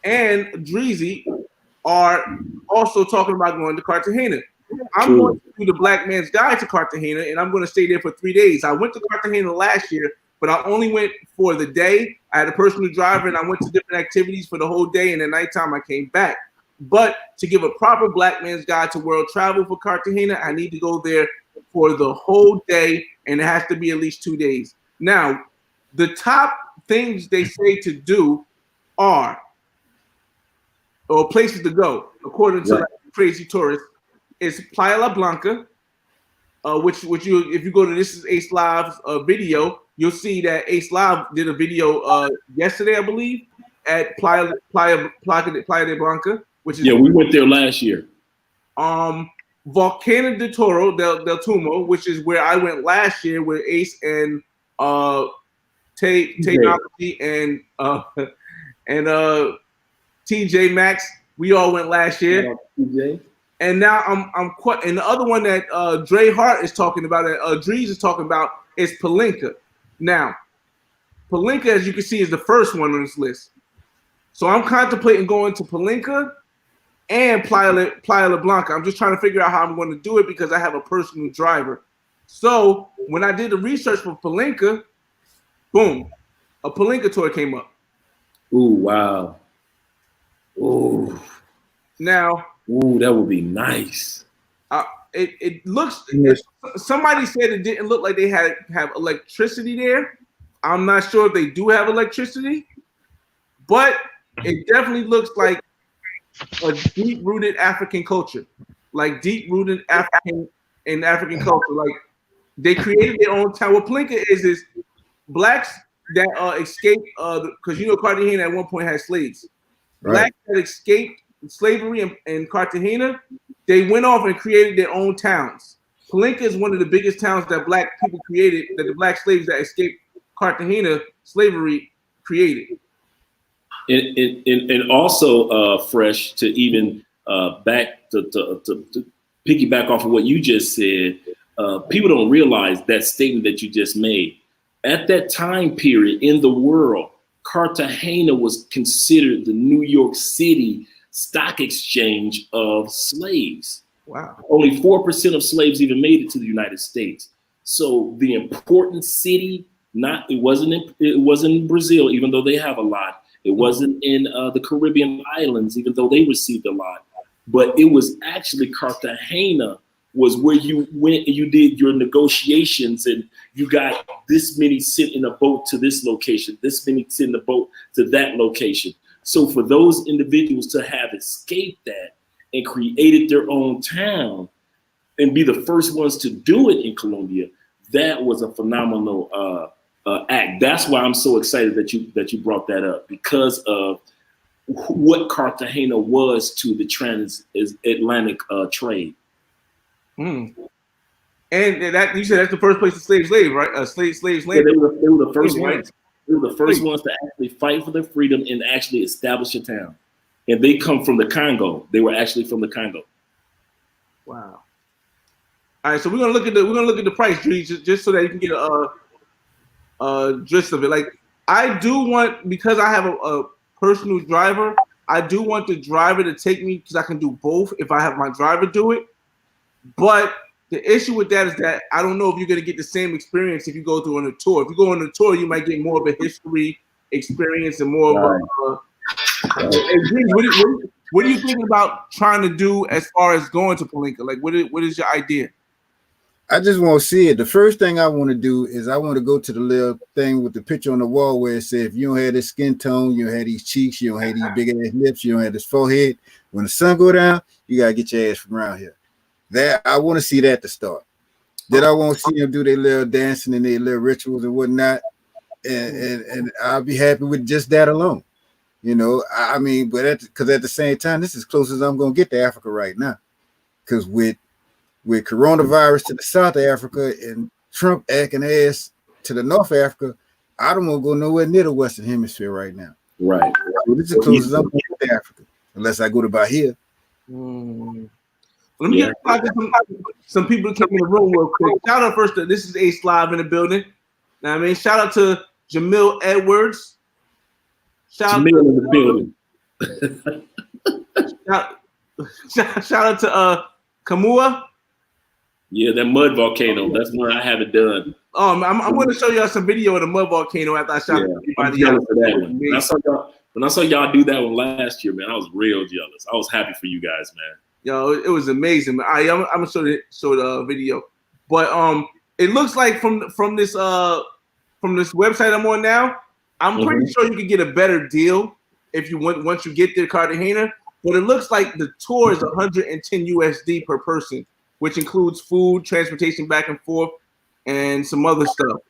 and DreeZ are also talking about going to Cartagena. I'm going to do the Black Man's Guide to Cartagena, and I'm going to stay there for 3 days. I went to Cartagena last year, but I only went for the day. I had a personal driver, and I went to different activities for the whole day, and at nighttime I came back. But to give a proper Black Man's Guide to World Travel for Cartagena, I need to go there for the whole day, and it has to be at least 2 days. Now, the top things they say to do or places to go, according to crazy tourists, is Playa La Blanca, which if you go to This Is Ace Live's video, you'll see that Ace Live did a video yesterday, I believe, at Playa de Blanca. We went there last year. Volcano de Toro del Tumo, which is where I went last year with Ace and Technology and TJ Maxx. We all went last year. And now I'm quite. And the other one that Dre Hart is talking about, that DreeZ is talking about, is Palenque. Now, Palenque, as you can see, is the first one on this list. So I'm contemplating going to Palenque and Playa La Blanca. I'm just trying to figure out how I'm going to do it because I have a personal driver. So when I did the research for Palenque, boom, a Palenque tour came up. Ooh, wow. Ooh. Now. Ooh, that would be nice. It looks. Somebody said it didn't look like they have electricity there. I'm not sure if they do have electricity, but it definitely looks like a deep-rooted African culture, like deep-rooted African culture. Like, they created their own town. What Palenque is blacks that escaped, because you know Cartagena at one point had slaves. Right. Blacks that escaped slavery in Cartagena, they went off and created their own towns. Palenque is one of the biggest towns that black people created, that the black slaves that escaped Cartagena slavery created. And also, Fresh, to even back to piggyback off of what you just said, people don't realize that statement that you just made. At that time period in the world, Cartagena was considered the New York City stock exchange of slaves. Wow. Only 4% of slaves even made it to the United States. So the important city, it wasn't in Brazil, even though they have a lot. It wasn't in the Caribbean islands, even though they received a lot. But it was actually Cartagena was where you went and you did your negotiations, and you got this many sent in a boat to this location, this many sent in a boat to that location. So for those individuals to have escaped that and created their own town and be the first ones to do it in Colombia, that was a phenomenal act. That's why I'm so excited that you brought that up, because of what Cartagena was to the transatlantic trade. And that you said that's the first place the slaves lived, right? Slaves landed. Yeah, they were the first Right. ones. They were the first ones to actually fight for their freedom and actually establish a town. And they come from the Congo. They were actually from the Congo. Wow. All right, so we're gonna look at the price, DreeZ, just so that you can get a gist of it. Like, I do want, because I have a personal driver, I do want the driver to take me, because I can do both if I have my driver do it. But the issue with that is that I don't know if you're gonna get the same experience if you go through on a tour. If you go on a tour, you might get more of a history experience and more of a. What are you thinking about trying to do as far as going to Palenque? Like, what is your idea? I just want to see it. The first thing I want to do is I want to go to the little thing with the picture on the wall where it says, if you don't have this skin tone, you don't have these cheeks, you don't have these big ass lips, you don't have this forehead, when the sun go down, you got to get your ass from around here. That I want to see that to start. Then I want to see them do their little dancing and their little rituals and whatnot. And I'll be happy with just that alone. You know, I mean, but because at the same time, this is as close as I'm going to get to Africa right now. Because with coronavirus to the South Africa and Trump acting ass to the North Africa, I don't want to go nowhere near the Western Hemisphere right now. Right. So this is as close as I'm going to get to Africa, unless I go to Bahia. Let me get some people to come in the room real quick. Shout out first to, this is Ace Live in the building. Now, I mean, shout out to Jamil Edwards. Shout out to Kamua. Yeah, that mud volcano. That's one I haven't done. I'm going to show y'all some video of the mud volcano after I shot everybody else. When I saw y'all do that one last year, man, I was real jealous. I was happy for you guys, man. Yo, it was amazing. I'm gonna show the video, but it looks like from this website I'm on now, I'm pretty sure you can get a better deal if you once you get there, Cartagena. But it looks like the tour is 110 USD per person, which includes food, transportation back and forth, and some other stuff.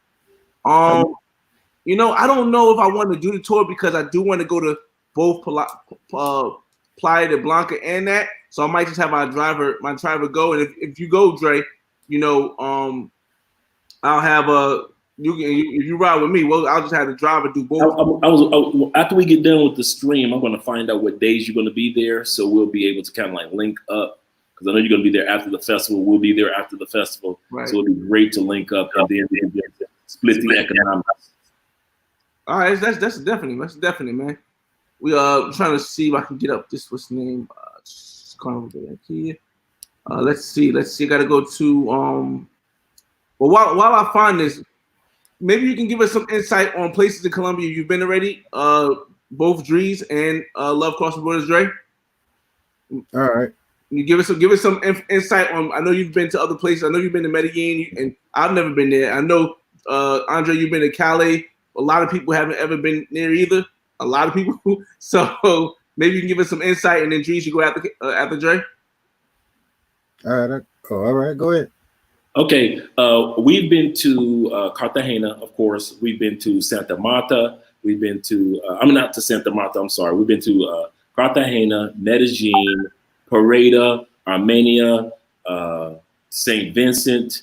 You know, I don't know if I want to do the tour because I do want to go to both Playa de Blanca and that. So I might just have my driver go, and if you go, Dre, you know, I'll have if you ride with me, well, I'll just have the driver do both. After we get done with the stream, I'm going to find out what days you're going to be there, so we'll be able to kind of like link up, because I know you're going to be there after the festival. We'll be there after the festival, right. So it'll be great to link up and then split the economics. All right, that's definitely, man. We are trying to see if I can get up this. What's the name? Carnival De Barranquilla. Let's see. I gotta go to Well, while I find this, maybe you can give us some insight on places in Colombia you've been already. Both DreeZ and Love Crossing Borders, Dre. All right. You give us some insight on. I know you've been to other places. I know you've been to Medellin, and I've never been there. I know Andre, you've been to Cali. A lot of people haven't ever been there either. A lot of people. So maybe you can give us some insight, and then DreeZ, you go after Dre. All right. All right. Go ahead. Okay, we've been to Cartagena, of course. We've been to Santa Marta. We've been to, I'm not to Santa Marta, I'm sorry. We've been to Cartagena, Medellin, Pareda, Armenia, St. Vincent,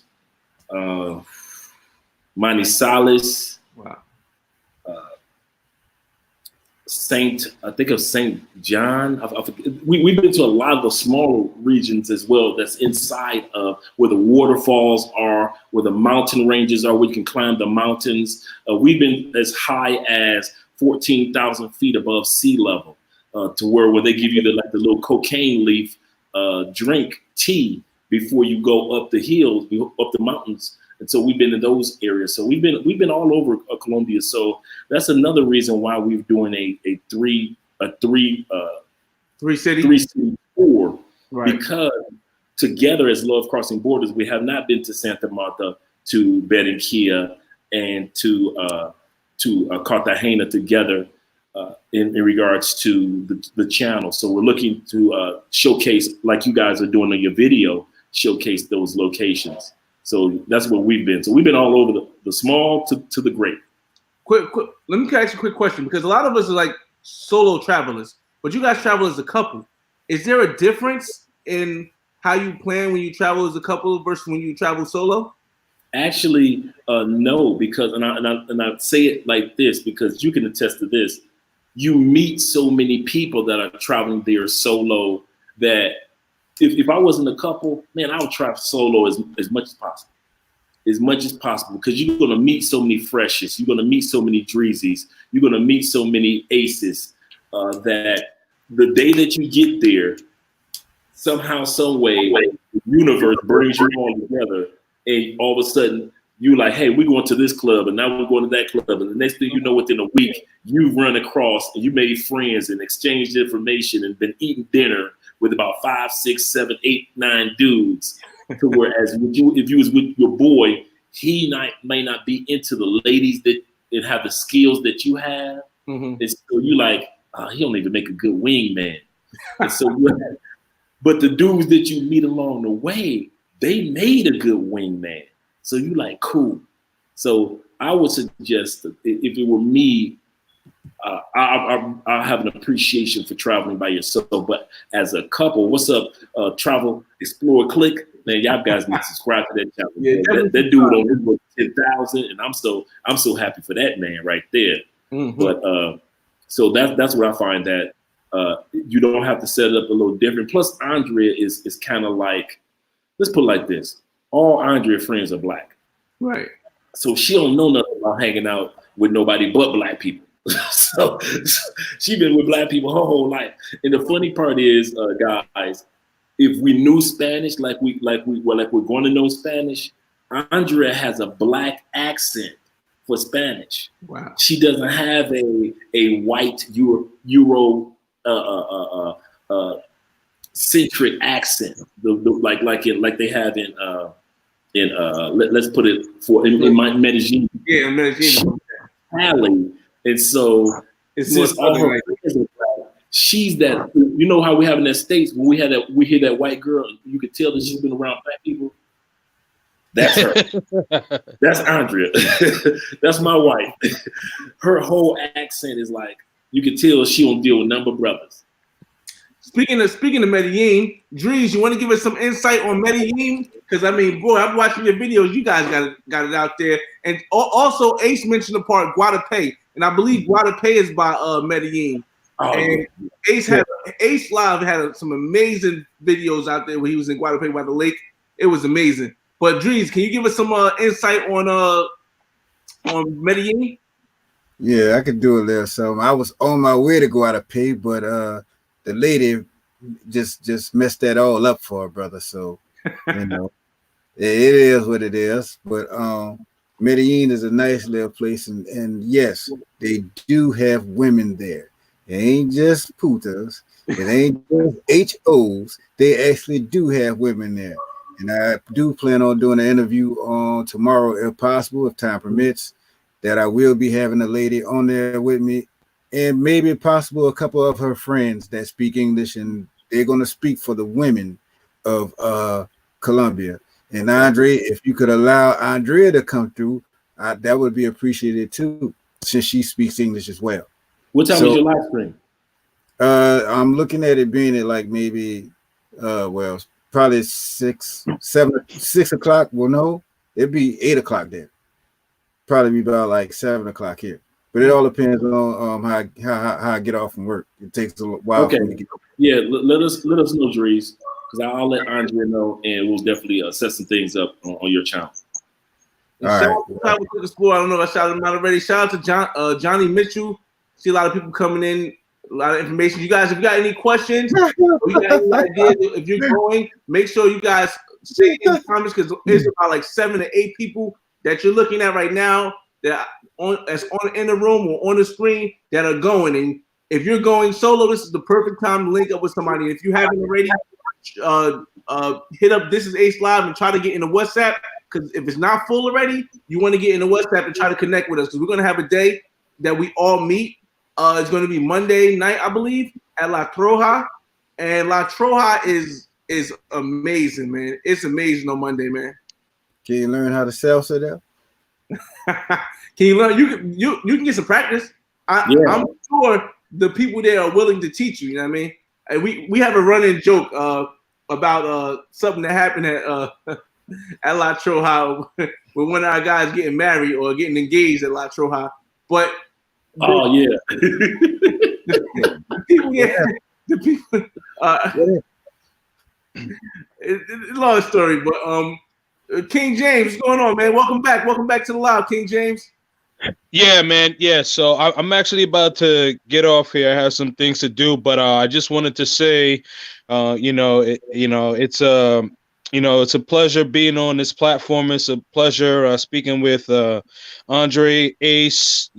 Manizales, Wow. I think of St. John. We've been to a lot of the smaller regions as well that's inside of where the waterfalls are, where the mountain ranges are, where you can climb the mountains. We've been as high as 14,000 feet above sea level to where they give you the little cocaine leaf drink tea before you go up the hills, up the mountains. And so we've been in those areas. So we've been all over Colombia. So that's another reason why we're doing a three city tour, right? Because together as Love Crossing Borders, we have not been to Santa Marta, to Barranquilla, and to Cartagena together in regards to the channel. So we're looking to showcase, like you guys are doing on your video, showcase those locations. So that's where we've been. So we've been all over the small to the great. Quick, let me ask you a quick question, because a lot of us are like solo travelers, but you guys travel as a couple. Is there a difference in how you plan when you travel as a couple versus when you travel solo? Actually, no, because and I say it like this because you can attest to this. You meet so many people that are traveling there solo that if I wasn't a couple, man, I would travel solo as much as possible. As much as possible, because you're going to meet so many freshes. You're going to meet so many DreeZs. You're going to meet so many aces that the day that you get there, somehow, some way, the universe brings you all together. And all of a sudden, you're like, hey, we're going to this club, and now we're going to that club. And the next thing you know, within a week, you run across and you made friends and exchanged information and been eating dinner with about 5, 6, 7, 8, 9 dudes. To whereas if you was with your boy, he may not be into the ladies that have the skills that you have. Mm-hmm. And so you like, he don't even make a good wingman. And so but the dudes that you meet along the way, they made a good wingman. So you like, cool. So I would suggest that if it were me, I have an appreciation for traveling by yourself. But as a couple, what's up, Travel Explorer Click? Man, y'all guys need to subscribe to that channel. Yeah, that dude on 10,000, and I'm so happy for that man right there. Mm-hmm. But so that's what I find, that you don't have to set it up a little different. Plus, Andrea is kind of like, let's put it like this: all Andrea friends are black, right? So she don't know nothing about hanging out with nobody but black people. so she been with black people her whole life. And the funny part is, guys, if we knew Spanish like we're going to know Spanish, Andrea has a black accent for Spanish. Wow. She doesn't have a white Euro centric accent, like they have in let's put it in my Medellin. Yeah, Medellin. Cali. And so it's more all her friends are black. She's that, you know how we have in the States when we hear that white girl, you could tell that she's been around black people. That's her. That's Andrea. That's my wife. Her whole accent is like, you can tell she don't deal with number brothers. Speaking of Medellin, DreeZ, you want to give us some insight on Medellin? Because I mean, boy, I'm watching your videos. You guys got it out there. And also, Ace mentioned the part Guadalupe, and I believe Guadalupe is by Medellin. Oh, and Ace Live had some amazing videos out there where he was in Guadalupe by the lake. It was amazing. But DreeZ, can you give us some insight on Medellin? Yeah, I could do a little something. I was on my way to Guadalupe, but the lady just messed that all up for her, brother. So, you know, it is what it is. But Medellin is a nice little place, and yes, they do have women there. It ain't just putas. It ain't just HOs. They actually do have women there. And I do plan on doing an interview on tomorrow, if possible, if time permits, that I will be having a lady on there with me, and maybe possible a couple of her friends that speak English, and they're going to speak for the women of Colombia. And Andre, if you could allow Andrea to come through, that would be appreciated too, since she speaks English as well. What time is your live stream? I'm looking at it being at like maybe, probably 6 o'clock. Well, no, it'd be 8 o'clock there. Probably be about like 7 o'clock here. But it all depends on how I get off from work. It takes a while for me to get off. Yeah, let us know, DreeZ, because I'll let Andrea know, and we'll definitely set some things up on your channel. Shout out to I don't know if I shouted him out already. Shout out to Johnny Mitchell. See a lot of people coming in, a lot of information. You guys, if you got any questions, or you got any ideas, if you're going, make sure you guys say in the comments, because it's about like 7 to 8 people that you're looking at right now that's on in the room or on the screen that are going. And if you're going solo, this is the perfect time to link up with somebody. If you haven't already, hit up This Is Ace Live and try to get in the WhatsApp, because if it's not full already, you want to get in the WhatsApp and try to connect with us, because we're going to have a day that we all meet. It's going to be Monday night, I believe, at La Troja. And La Troja is amazing, man. It's amazing on Monday, man. Can you learn how to salsa there? Can you learn? You can get some practice. I'm sure the people there are willing to teach you. You know what I mean? And we have a running joke about something that happened at La Troja with one of our guys getting married or getting engaged at La Troja. But the people. It's a long story, but King James, what's going on, man? Welcome back to the live, King James. Yeah, man. Yeah, so I'm actually about to get off here. I have some things to do, but I just wanted to say, it's a pleasure being on this platform. It's a pleasure speaking with Andre, Ace.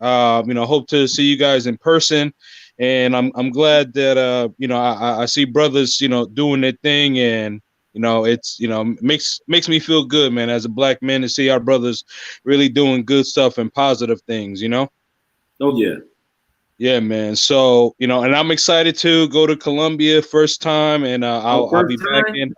Hope to see you guys in person, and I'm glad that I see brothers doing their thing, and it's makes me feel good, man, as a black man, to see our brothers really doing good stuff and positive things. Oh yeah. Yeah, man. So and I'm excited to go to Colombia be time, and I'll be back in.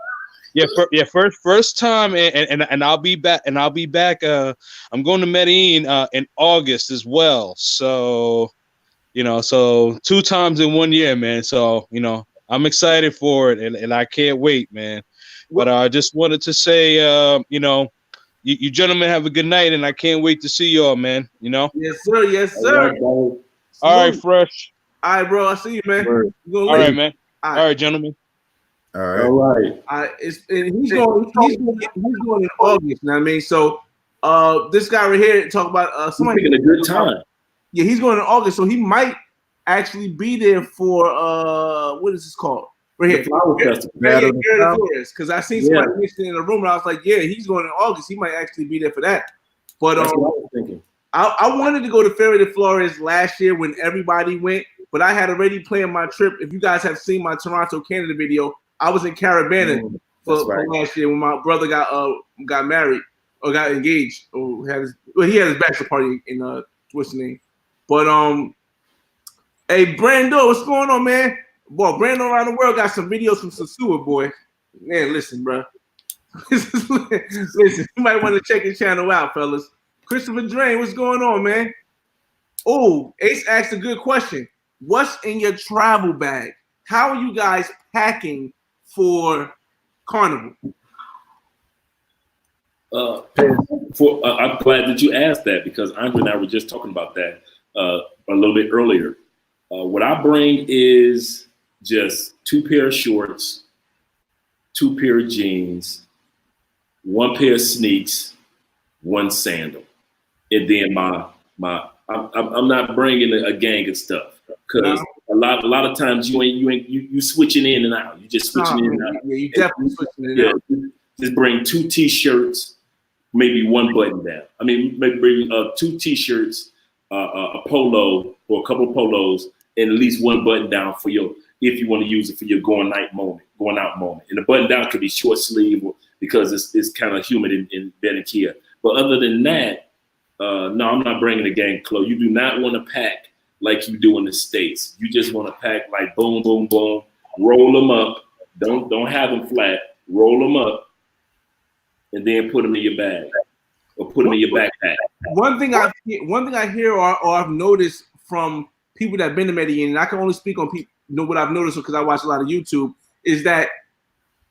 First time, and I'll be back. I'm going to Medellin in August as well. So, so 2 times in 1 year, man. So, I'm excited for it, and I can't wait, man. But I just wanted to say, you gentlemen have a good night, and I can't wait to see y'all, man. Yes, sir. Yes, sir. All right, Fresh. All right, bro. I'll see you, man. All right, man. All right, gentlemen. All right. He's going in August. You know what I mean? So, this guy right here talk about somebody picking a good time. Yeah, he's going in August, so he might actually be there for what is this called? Right here, Flower Festival. Because I seen somebody mentioning in the room, and I was like, yeah, he's going in August. He might actually be there for that. But that's what I was thinking. I wanted to go to Feria de Flores last year when everybody went, but I had already planned my trip. If you guys have seen my Toronto, Canada video, I was in Carabana for last year when my brother got married or got engaged or he had his bachelor party in what's the name? But hey, Brando, what's going on, man? Boy, Brando around the world got some videos from Sasua, boy. Man, listen, bro. Listen, you might want to check his channel out, fellas. Christopher Drain, what's going on, man? Oh, Ace asked a good question. What's in your travel bag? How are you guys packing for Carnival? I'm glad that you asked that, because Andre and I were just talking about that a little bit earlier. What I bring is just 2 pair of shorts, 2 pair of jeans, 1 pair of sneaks, 1 sandal, and then I'm not bringing a gang of stuff, because a lot of times you switching in and out. You just switching in and out. Yeah, you definitely switching in and out. Just bring 2 t-shirts, maybe 1 button down. I mean, maybe 2 t-shirts, a polo or a couple of polos, and at least 1 button down for if you want to use it for your going out moment. And the button down could be short sleeve, because it's kind of humid in Barranquilla. But other than that, no, I'm not bringing a gang clothes. You do not want to pack like you do in the States. You just want to pack like boom, boom, boom, roll them up. Don't have them flat. Roll them up, and then put them in your bag or put them in your backpack. One thing I hear or I've noticed from people that have been to Medellin, and I can only speak on people what I've noticed because I watch a lot of YouTube, is that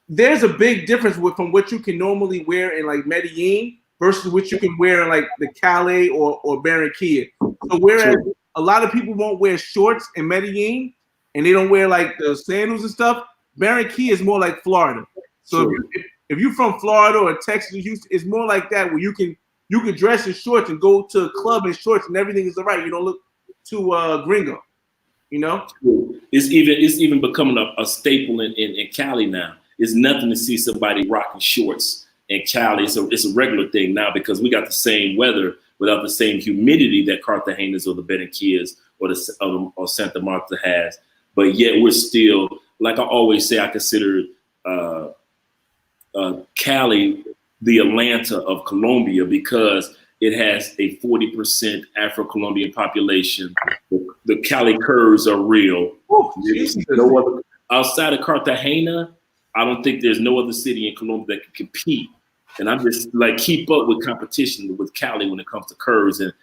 there's a big difference from what you can normally wear in like Medellin versus what you can wear in like the Cali or Barranquilla. So whereas a lot of people won't wear shorts in Medellin and they don't wear like the sandals and stuff, Barranquilla is more like Florida. So if you're from Florida or Texas or Houston, it's more like that where you can dress in shorts and go to a club in shorts and everything is all right. You don't look too gringo, you know? It's even becoming a staple in Cali now. It's nothing to see somebody rocking shorts in Cali. It's a regular thing now because we got the same weather without the same humidity that Cartagena's or the Barranquillas or Santa Marta has. But yet we're still, like I always say, I consider Cali the Atlanta of Colombia because it has a 40% Afro-Colombian population. The Cali curves are real. No other, outside of Cartagena, I don't think there's no other city in Colombia that can compete. And I'm just like keep up with competition with Cali when it comes to curves and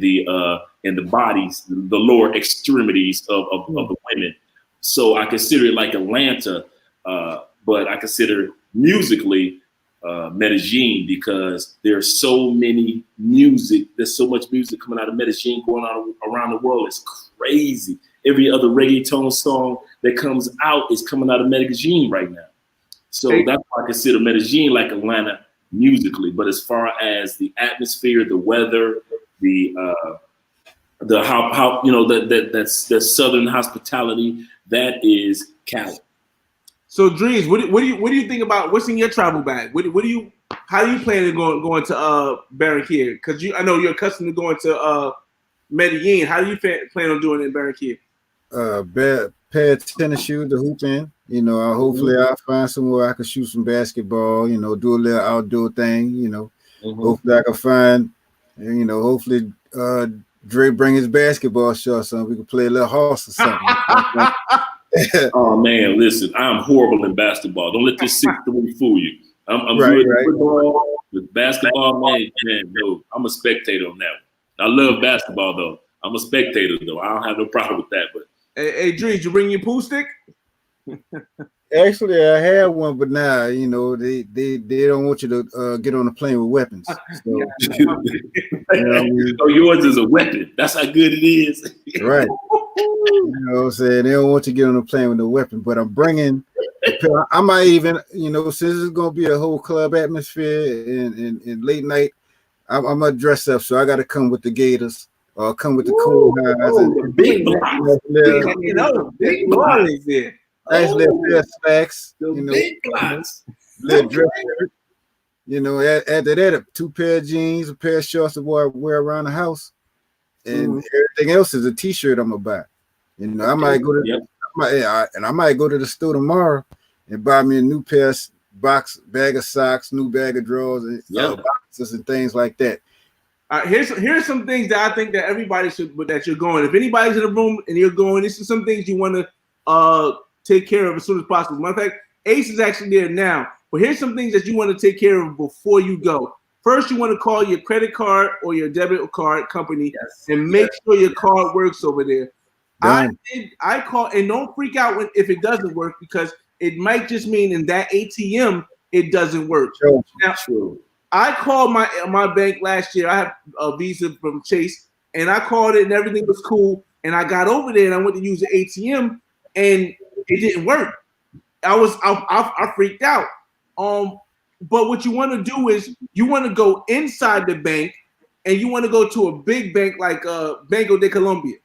the bodies, the lower extremities of the women. So I consider it like Atlanta, but I consider musically Medellin because there's so many music. There's so much music coming out of Medellin going on around the world. It's crazy. Every other reggaeton song that comes out is coming out of Medellin right now. So that's why I consider Medellin like Atlanta musically. But as far as the atmosphere, the weather, the how you know that southern hospitality, that is Cali. So DreeZ, what do you think about what's in your travel bag? How do you plan to going to Barranquilla? Because I know you're accustomed to going to Medellin. How do you plan on doing it in Barranquilla? Pair of tennis shoes to hoop in. You know, hopefully I'll find somewhere I can shoot some basketball. You know, do a little outdoor thing. You know, hopefully I can find. You know, hopefully Dre bring his basketball shorts so we can play a little horse or something. Oh man, listen, I'm horrible in basketball. Don't let this 6'3" fool you. I'm good at football, with basketball, man. No, I'm a spectator on that one. I love basketball though. I'm a spectator though. I don't have no problem with that. But hey DreeZ, you bring your pool stick? Actually, I have one, but now you know they don't want you to get on a plane with weapons. So, so yours is a weapon. That's how good it is. Right. You know what I'm saying? They don't want you to get on a plane with no weapon, but I'm bringing. I might even, you know, since it's gonna be a whole club atmosphere and late night, I'm gonna dress up. So I got to come with the Gators or come with the cool highs. Big blocks. Big blocks there. Nice little pair of slacks, you know, big blocks. Little dress shirt. You know, after that, 2 pair of jeans, a pair of shorts to wear around the house, and everything else is a t-shirt I'm gonna buy. You know, I might go to I might go to the store tomorrow and buy me a new pair of bag of socks, new bag of drawers, and boxes and things like that. Here's some things that I think that everybody should, that you're going. If anybody's in the room and you're going, this is some things you want to take care of as soon as possible. Matter of fact, Ace is actually there now. But here's some things that you want to take care of before you go. First, you want to call your credit card or your debit card company and make sure your card works over there. I call, and don't freak out if it doesn't work, because it might just mean in that ATM it doesn't work. Now, I called my bank last year. I have a Visa from Chase, and I called it and everything was cool. And I got over there and I went to use the ATM and it didn't work. I freaked out. But what you want to do is you want to go inside the bank and you want to go to a big bank like Banco de Colombia.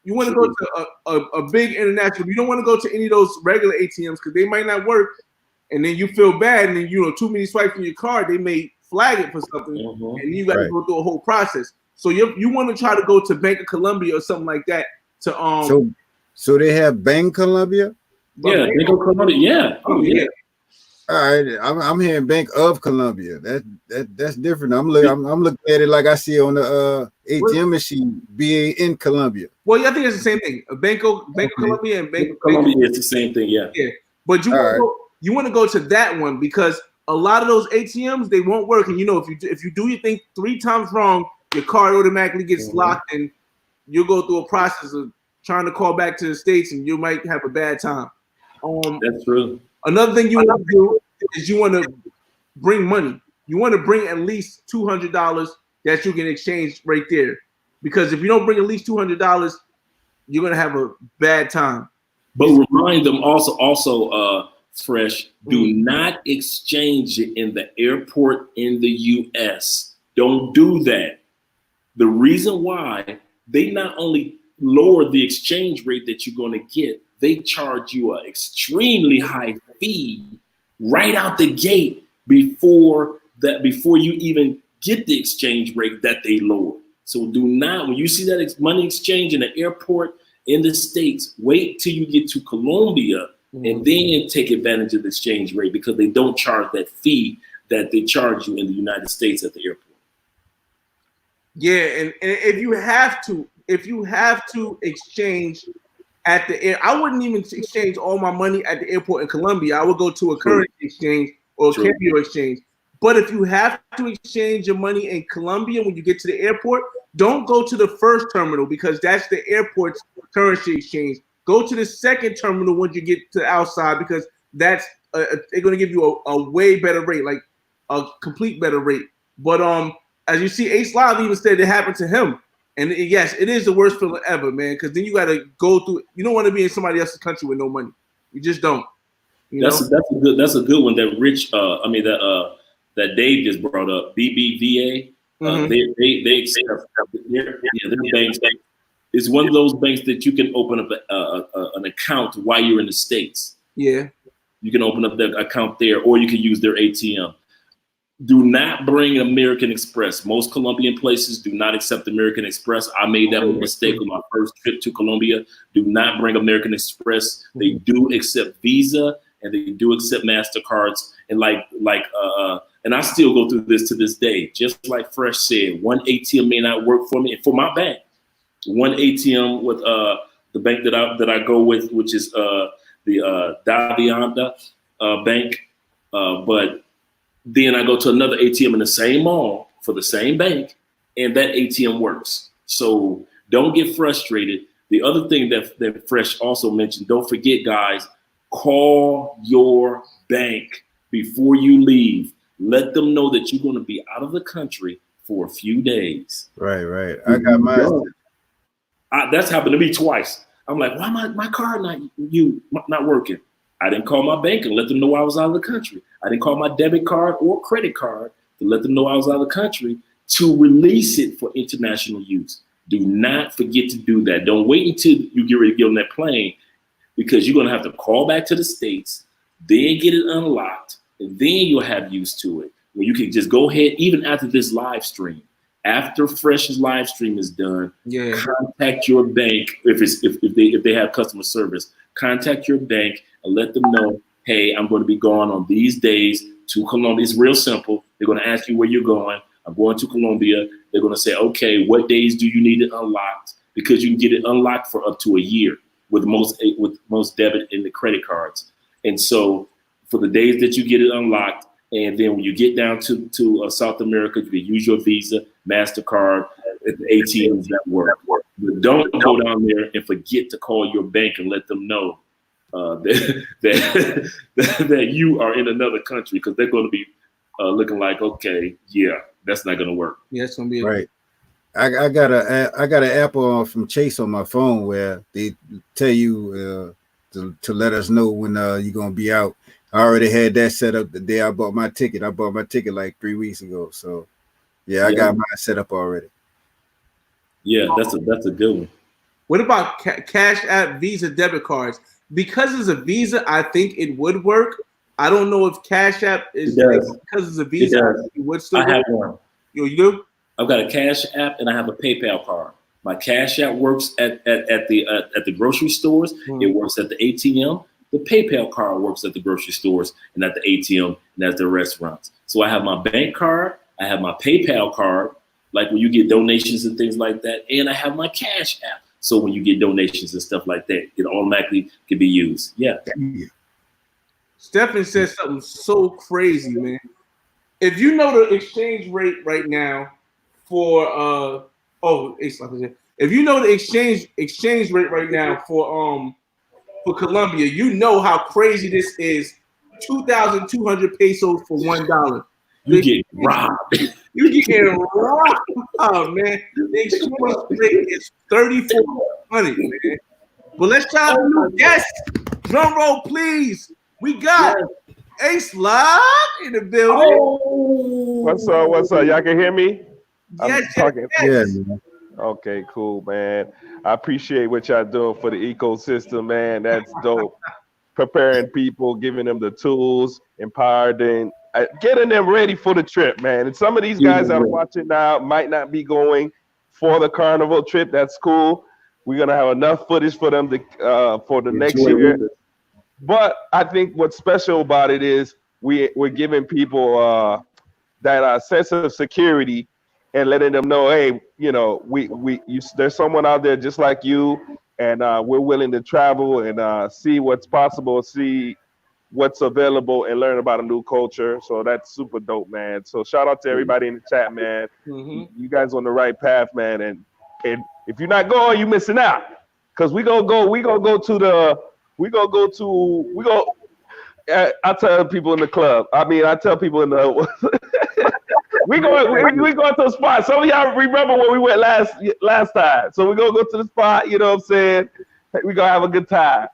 You want to go to a big international. You don't want to go to any of those regular ATMs because they might not work. And then you feel bad, and then too many swipes from your card, they may flag it for something, and you got to go through a whole process. So you want to try to go to Bank of Colombia or something like that to So they have Bank Colombia? Yeah, Bank of Colombia. Yeah. Oh yeah. All right, I'm hearing Bank of Colombia. That's different. I'm looking at it like I see on the ATM machine. BA in Colombia. Well, yeah, I think it's the same thing. Bank of Colombia and Bank of Colombia is the same thing. Yeah. Yeah, but you want to go to that one because a lot of those ATMs, they won't work. And if you do your thing 3 times wrong, your card automatically gets locked, and you'll go through a process of trying to call back to the States, and you might have a bad time. That's true. Another thing you want to do is you want to bring money. You want to bring at least $200 that you can exchange right there, because if you don't bring at least $200, you're gonna have a bad time. But remind them also, Fresh, do not exchange it in the airport in the U.S. Don't do that. The reason why, they not only lower the exchange rate that you're going to get, they charge you an extremely high fee right out the gate before you even get the exchange rate that they lower. So do not, when you see that money exchange in the airport in the States, wait till you get to Colombia and then take advantage of the exchange rate, because they don't charge that fee that they charge you in the United States at the airport. Yeah, and if you have to exchange at the air, I wouldn't even exchange all my money at the airport in Colombia. I would go to a currency exchange or a cameo exchange. But if you have to exchange your money in Colombia when you get to the airport, don't go to the first terminal, because that's the airport's currency exchange. Go to the second terminal when you get to the outside, because that's they're going to give you a way better rate, like a complete better rate. But as you see, Ace Live even said it happened to him. And yes, it is the worst feeling ever, man, because then you got to go through. You don't want to be in somebody else's country with no money. You just don't. That's a good one. That Rich, that Dave just brought up, BBVA. They accept their banks. It's one of those banks that you can open up an account while you're in the States. Yeah, you can open up that account there, or you can use their ATM. Do not bring American Express. Most Colombian places do not accept American Express. I made that mistake on my first trip to Colombia. Do not bring American Express. They do accept Visa, and they do accept MasterCards. And and I still go through this to this day. Just like Fresh said, one ATM may not work for me and for my bank. One ATM with the bank that I go with, which is the Davianda bank, but then I go to another ATM in the same mall for the same bank, and that ATM works. So don't get frustrated. The other thing that Fresh also mentioned, don't forget, guys, call your bank before you leave. Let them know that you're going to be out of the country for a few days. Right. I got mine. That's happened to me twice. I'm like, why my card not working? I didn't call my bank and let them know I was out of the country. I didn't call my debit card or credit card to let them know I was out of the country to release it for international use. Do not forget to do that. Don't wait until you get ready to get on that plane, because you're going to have to call back to the States, then get it unlocked, and then you'll have use to it. Where you can just go ahead, even after this live stream, after Fresh's live stream is done, contact your bank. If they have customer service, contact your bank and let them know, hey, I'm going to be going on these days to Colombia. It's real simple. They're going to ask you where you're going. I'm going to Colombia. They're going to say, okay, what days do you need it unlocked? Because you can get it unlocked for up to a year with most debit and the credit cards. And so for the days that you get it unlocked, and then when you get down to South America, you can use your Visa, MasterCard, the ATMs that work. But don't go down there and forget to call your bank and let them know that you are in another country, because they're going to be looking like, okay, yeah, that's not going to work. Yeah, it's going to be right. I got an app from Chase on my phone where they tell you to let us know when you're going to be out. I already had that set up the day I bought my ticket. I bought my ticket like 3 weeks ago. So yeah, I got mine set up already. Yeah, that's a good one. What about Cash App, Visa, debit cards? Because it's a Visa, I think it would work. I don't know if Cash App is because it's a Visa. It would still I have one. You do? I've got a Cash App and I have a PayPal card. My Cash App works at the grocery stores. It works at the ATM. The PayPal card works at the grocery stores and at the ATM and at the restaurants. So I have my bank card, I have my PayPal card, like when you get donations and things like that, and I have my Cash App. So when you get donations and stuff like that, it automatically can be used. Yeah. Stephen said something so crazy, man. If you know the exchange rate right now for if you know the exchange rate right now for Colombia, you know how crazy this is. 2,200 pesos for $1. You get robbed. You getting robbed, man. The exchange rate is 3,400, man. But let's try out the new guest. Drum roll, please. We got Ace Live in the building. Oh. What's up? What's up? Y'all can hear me? Yes, talking. yes. Yeah, Okay, cool, man. I appreciate what y'all doing for the ecosystem, man. That's dope. Preparing people, giving them the tools, empowering, getting them ready for the trip, man. And some of these guys that are watching now might not be going for the carnival trip. That's cool. We're gonna have enough footage for them to for the next year. But I think what's special about it is we're giving people that sense of security and letting them know, hey, you know, there's someone out there just like you, and we're willing to travel and see what's possible, see what's available, and learn about a new culture. So that's super dope, man. So shout out to everybody in the chat, man. You guys on the right path, man. And if you're not going, you're missing out. Cause I tell people in the club. I tell people in the we going to a spot. Some of y'all remember when we went last time. So we're gonna go to the spot, you know what I'm saying? We're gonna have a good time.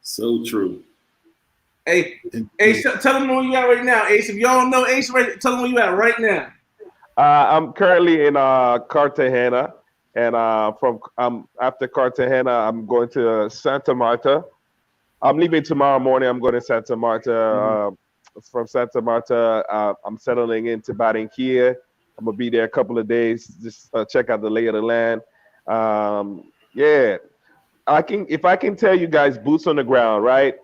So true. Hey, Ace, tell them where you at right now. Ace, if y'all don't know Ace, tell them where you at right now. I'm currently in Cartagena, and after Cartagena, I'm going to Santa Marta. I'm leaving tomorrow morning. I'm going to Santa Marta. From Santa Marta, I'm settling into Barranquilla. I'm gonna be there a couple of days, just check out the lay of the land. Yeah, if I can tell you guys, boots on the ground, right?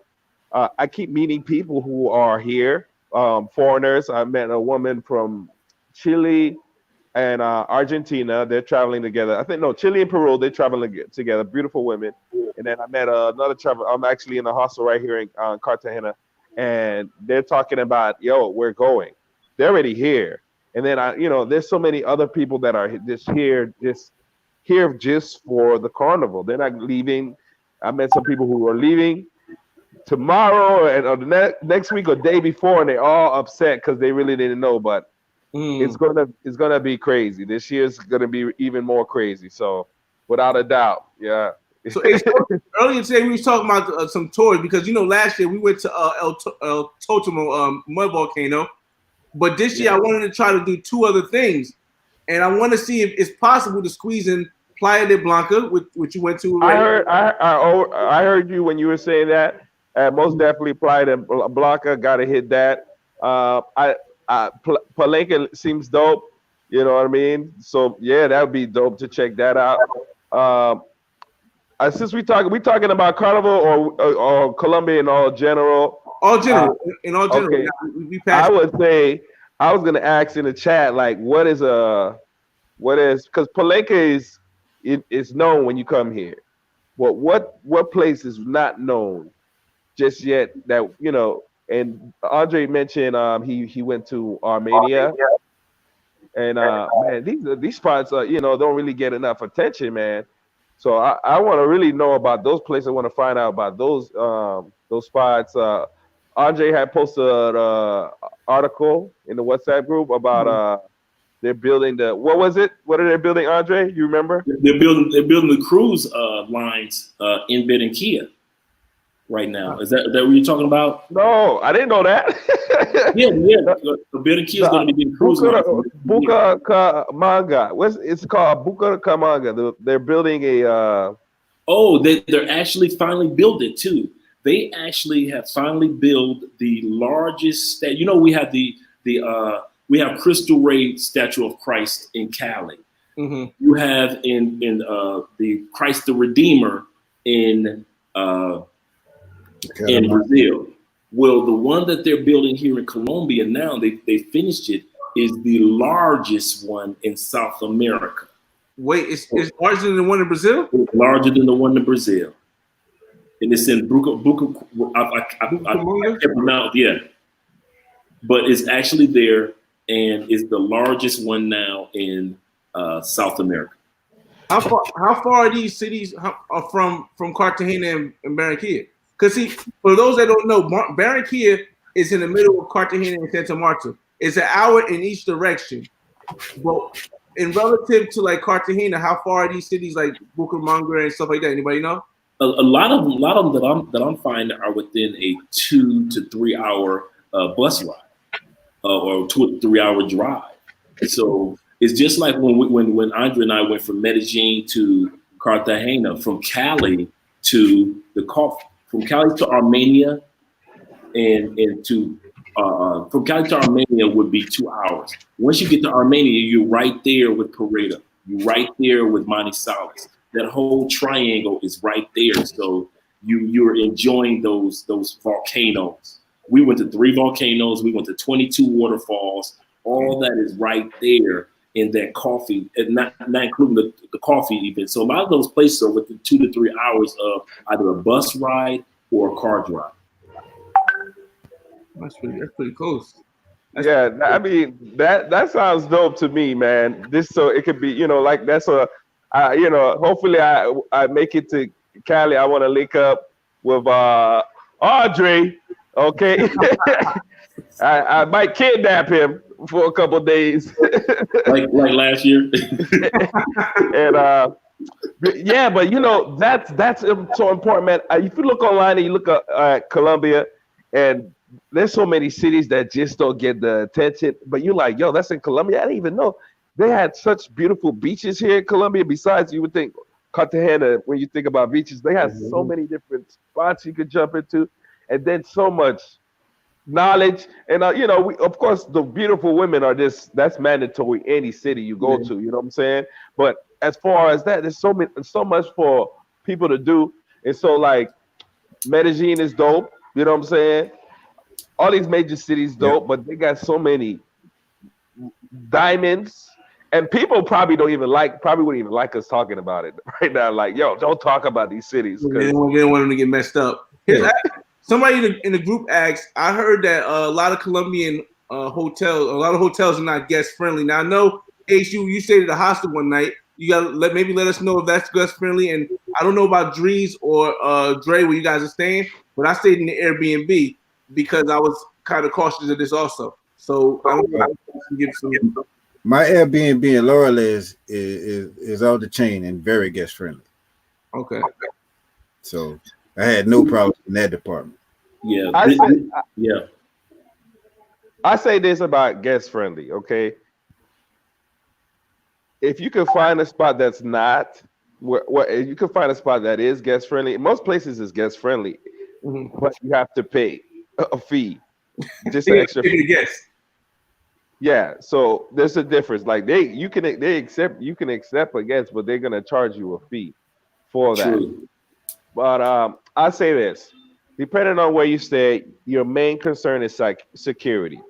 I keep meeting people who are here, foreigners. I met a woman from Chile and Argentina. They're traveling together. Chile and Peru. They're traveling together. Beautiful women. And then I met another traveler. I'm actually in a hostel right here in Cartagena. And they're talking about, yo, we're going. They're already here. And then there's so many other people that are just here just for the carnival. They're not leaving. I met some people who are leaving tomorrow and or the next week or day before, and they're all upset because they really didn't know. But it's gonna be crazy. This year's gonna be even more crazy. So without a doubt, yeah. So earlier today we was talking about some tours because last year we went to El Totemo mud volcano, but this year I wanted to try to do two other things, and I want to see if it's possible to squeeze in Playa de Blanca, which you went to. I heard you when you were saying that. Most definitely Playa de Blanca, gotta hit that. Palenque seems dope. You know what I mean? So yeah, that would be dope to check that out. Since we talking about Carnival or Colombia in all general. All general, in all general. Okay. We I would say I was gonna ask in the chat like what is because Palenque is known when you come here. But what place is not known just yet that and Andre mentioned he went to Armenia. And man, these spots don't really get enough attention, man. So I want to really know about those places. I want to find out about those spots. Andre had posted an article in the WhatsApp group about they're building what was it? What are they building, Andre? You remember? They're building the cruise lines in Barranquilla right now. Is that what you're talking about? No, I didn't know that. yeah. Barranquilla is going to be doing cruise lines. Bucaramanga. It's called Bucaramanga. They're building a. They're actually finally built it too. They actually have finally built the largest. We have we have Cristo Rey statue of Christ in Cali. Mm-hmm. You have in the Christ the Redeemer in Brazil. Well, the one that they're building here in Colombia now, they finished it, is the largest one in South America. Wait, it's larger than the one in Brazil? It's larger than the one in Brazil. and it's in I can't pronounce, yeah, but it's actually there, and it's the largest one now in South America. How far are these cities from Cartagena and Barranquilla? Because see, for those that don't know, Barranquilla is in the middle of Cartagena and Santa Marta. It's an hour in each direction. But in relative to like Cartagena, how far are these cities like Bucaramanga and stuff like that? Anybody know? A lot of them that I'm finding are within a 2 to 3 hour bus ride or 2 to 3 hour drive. So it's just like when Andre and I went from Medellin to Cartagena, from Cali to from Cali to Armenia, and to from Cali to Armenia would be 2 hours. Once you get to Armenia, you're right there with Pareda. You're right there with Manizales. That whole triangle is right there. So you're enjoying those volcanoes. We went to 3 volcanoes. We went to 22 waterfalls. All that is right there in that coffee, and not including the coffee even. So a lot of those places are within 2 to 3 hours of either a bus ride or a car drive. That's pretty close. I mean that sounds dope to me, man. This so it could be, like that's hopefully I make it to Cali. I want to link up with Andre. Okay, I might kidnap him for a couple of days, like last year. And yeah, but that's so important, man. If you look online and you look at Colombia, and there's so many cities that just don't get the attention, but you're like, yo, that's in Colombia. I didn't even know they had such beautiful beaches here in Colombia. Besides, you would think Cartagena, when you think about beaches, they have so many different spots you could jump into, and then so much knowledge. And of course, the beautiful women are that's mandatory any city you go to. You know what I'm saying? But as far as that, there's so much for people to do, and so like Medellin is dope. You know what I'm saying? All these major cities dope, but they got so many diamonds, and people probably wouldn't even like us talking about it right now. Like, yo, don't talk about these cities. They didn't want them to get messed up. Somebody in the group asked, I heard that a lot of Colombian hotels are not guest friendly. Now I know, Ace, you stayed at a hostel one night. You gotta let us know if that's guest friendly. And I don't know about DreeZ or Dre where you guys are staying, but I stayed in the Airbnb because I was kind of cautious of this also. So I don't know if I can give some. My Airbnb in Laurel is off the chain and very guest friendly. Okay. So I had no problem in that department. Yeah. I say this about guest friendly, okay? If you can find a spot that's not, you can find a spot that is guest friendly. Most places is guest friendly, but you have to pay a fee, just an extra fee. Yeah, so there's a difference. Like you can accept a guest, but they're gonna charge you a fee for that. True. But I say this: depending on where you stay, your main concern is like security,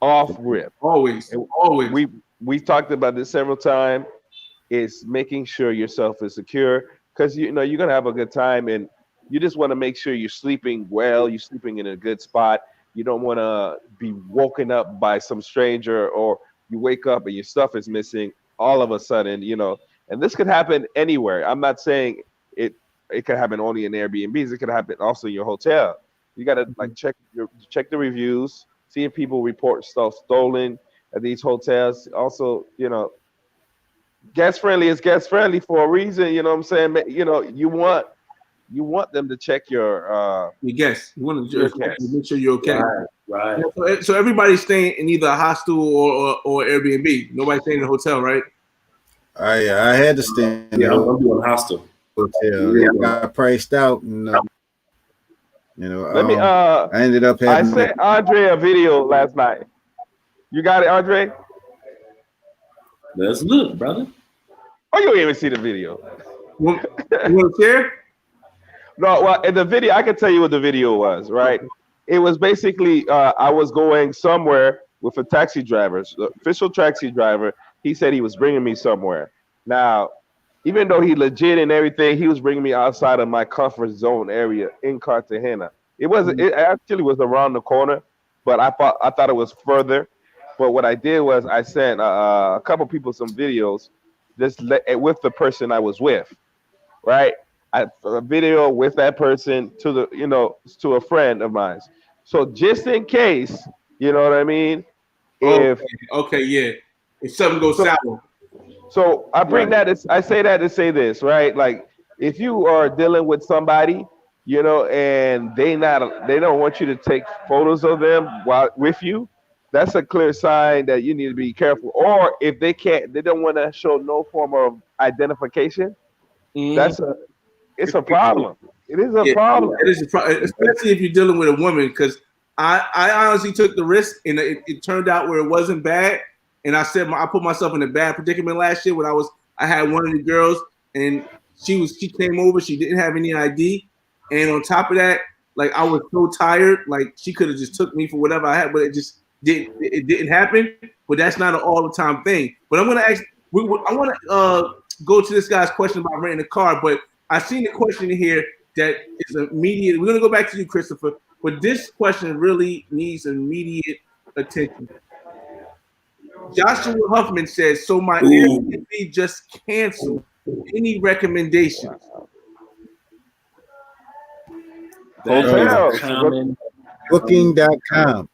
off rip. Always. We talked about this several times. Is making sure yourself is secure, because you're gonna have a good time, and you just want to make sure you're sleeping well, you're sleeping in a good spot. You don't want to be woken up by some stranger, or you wake up and your stuff is missing all of a sudden, and this could happen anywhere. I'm not saying it could happen only in Airbnbs. It could happen also in your hotel. You got to like check the reviews, see if people report stuff stolen at these hotels. Also, guest friendly is guest friendly for a reason. You know what I'm saying? You want them to check your guests. You want to make sure you're okay. Right. So everybody's staying in either a hostel or Airbnb. Nobody's staying in a hotel, right? I had to stay in I'm doing hostel. Hotel. Yeah. I got priced out, and I ended up having. I sent Andre a video last night. You got it, Andre? Let's look, brother. Oh, you didn't even see the video. You want to share? No, well, in the video, I can tell you what the video was, right? It was basically, I was going somewhere with a taxi driver, the official taxi driver. He said he was bringing me somewhere. Now, even though he legit and everything, he was bringing me outside of my comfort zone area in Cartagena. It wasn't. It actually was around the corner, but I thought it was further. But what I did was I sent a couple people some videos, with the person I was with, right? A video with that person to to a friend of mine. So just in case, you know what I mean? If Okay, yeah. If something goes sour. So I bring I say that to say this, right? Like if you are dealing with somebody, and they don't want you to take photos of them while with you, that's a clear sign that you need to be careful. Or if they don't want to show no form of identification, it's a problem. It is a problem. It is a problem, especially if you're dealing with a woman. Because I honestly took the risk, and it turned out where it wasn't bad. And I put myself in a bad predicament last year when I had one of the girls, and she came over, she didn't have any ID, and on top of that, like I was so tired, like she could have just took me for whatever I had, but it didn't happen. But that's not an all the time thing. But I'm gonna ask, I want to go to this guy's question about renting a car, but I seen the question here that is immediate. We're gonna go back to you, Christopher, but this question really needs immediate attention. Joshua Huffman says, so my Airbnb just canceled. Any recommendations? Hotels. Booking.com.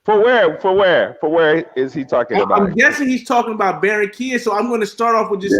For where is he talking about? I'm guessing he's talking about Barranquilla, so I'm going to start off with just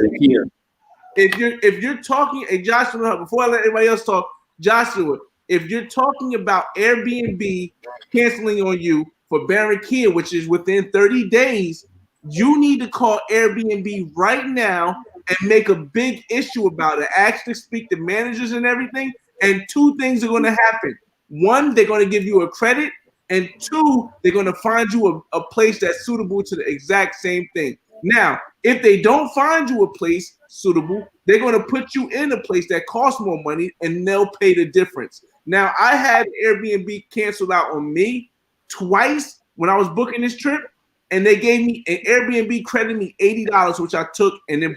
if you're talking, and Joshua, before I let everybody else talk, Joshua, if you're talking about Airbnb canceling on you for Barranquilla, which is within 30 days, you need to call Airbnb right now and make a big issue about it. Actually speak to managers and everything, and two things are going to happen. One, they're going to give you a credit, and two, they're going to find you a place that's suitable to the exact same thing. Now, if they don't find you a place suitable, they're going to put you in a place that costs more money, and they'll pay the difference. Now, I had Airbnb canceled out on me twice when I was booking this trip, and they gave me an Airbnb credited me $80, which I took and then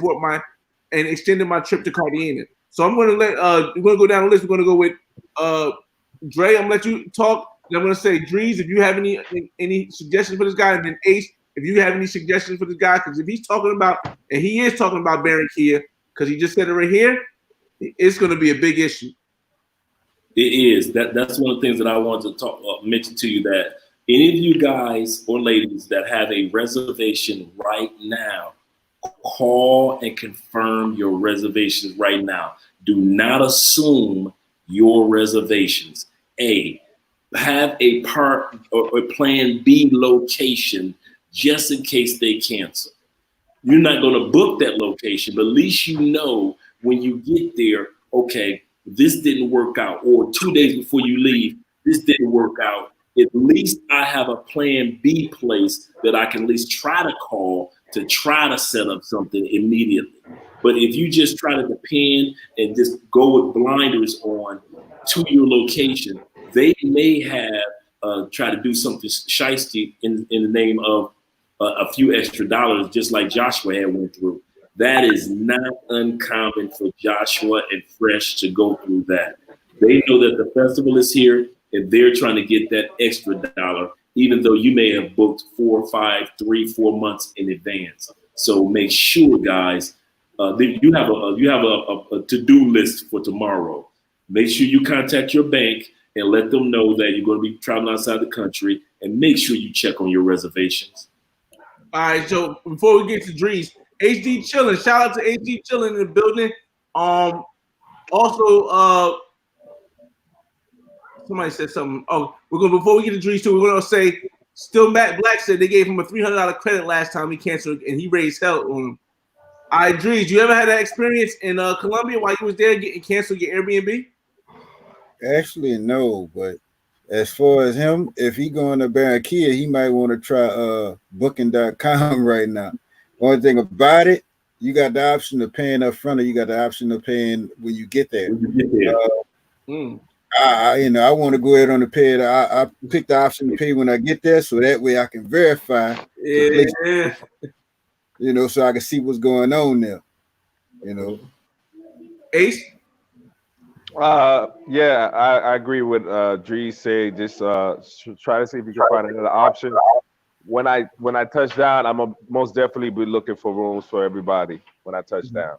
and extended my trip to Cartagena. So I'm going to we're going to go down the list. We're going to go with Dre. I'm going to let you talk. Then I'm going to say, DreeZ, if you have any suggestions for this guy, and then Ace, if you have any suggestions for this guy, because if he's talking about, and he is talking about Barranquilla, because he just said it right here, it's going to be a big issue. It is. That's one of the things that I want to mention to you, that any of you guys or ladies that have a reservation right now, call and confirm your reservations right now. Do not assume your reservations. Have a part or plan B location just in case they cancel. You're not going to book that location, but at least you know when you get there, okay, this didn't work out, or 2 days before you leave, this didn't work out. At least I have a plan B place that I can at least try to call to try to set up something immediately. But if you just try to depend and just go with blinders on to your location, they may have try to do something shiesty in the name of a few extra dollars, just like Joshua had went through. That is not uncommon for Joshua and Fresh to go through that. They know that the festival is here, and they're trying to get that extra dollar, even though you may have booked 4, 5, 3, 4 months in advance. So make sure, guys, you have a to-do list for tomorrow. Make sure you contact your bank and let them know that you're going to be traveling outside the country, and make sure you check on your reservations. All right, so before we get to DreeZ, HD Chillin', shout out to HD Chillin' in the building. Also, somebody said something. Oh, before we get to DreeZ too, we're gonna say, still Matt Black said they gave him a $300 credit last time he canceled, and he raised hell on him. All right, DreeZ, you ever had that experience in Colombia while you was there getting canceled your Airbnb? Actually, no, but as far as him, if he going to Barranquilla, he might want to try booking.com right now. Only thing about it, you got the option of paying up front, or you got the option of paying when you get there. I want to go ahead on the pay. I pick the option to pay when I get there, so that way I can verify. Yeah. So I can see what's going on there. You know. Ace. Yeah, I agree with DreeZ said. Just try to see if you can find another option. When I touch down, I'm most definitely be looking for rooms for everybody when I touch down.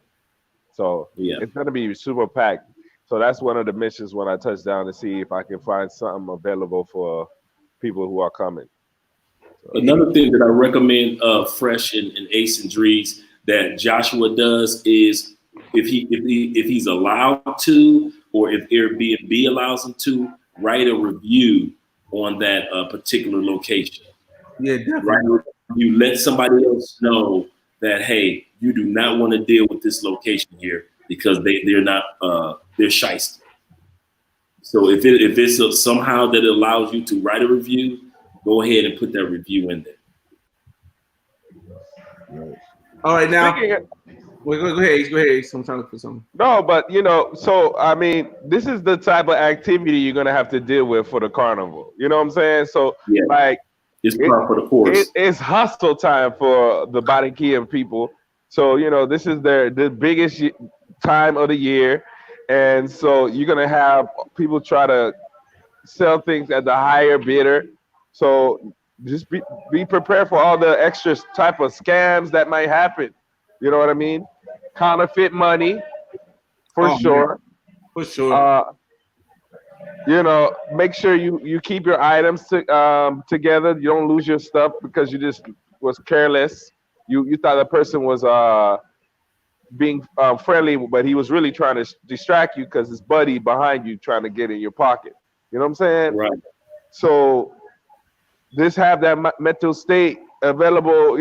So Yeah. it's gonna be super packed. So that's one of the missions when I touch down to see if I can find something available for people who are coming. So, another thing that I recommend, Fresh and Ace and DreeZ, that Joshua does is if he's allowed to, or if Airbnb allows him to, write a review on that particular location. Yeah, definitely. Write a review. Let somebody else know that, hey, you do not want to deal with this location here because they're not they're shysty. So if it's somehow that it allows you to write a review, go ahead and put that review in there. All right, now. Go ahead. Go ahead. I'm trying to put something. No, but so I mean, this is the type of activity you're gonna have to deal with for the carnival. You know what I'm saying? So yeah. like, it's part for the course. It's hustle time for the Barranquilla people. So this is the biggest time of the year, and so you're gonna have people try to sell things at the higher bidder. So just be prepared for all the extra type of scams that might happen. You know what I mean? Counterfeit money, for sure. Man. For sure. Make sure you keep your items together. You don't lose your stuff because you just was careless. You thought the person was being friendly, but he was really trying to distract you because his buddy behind you trying to get in your pocket. You know what I'm saying? Right. So just have that mental state available,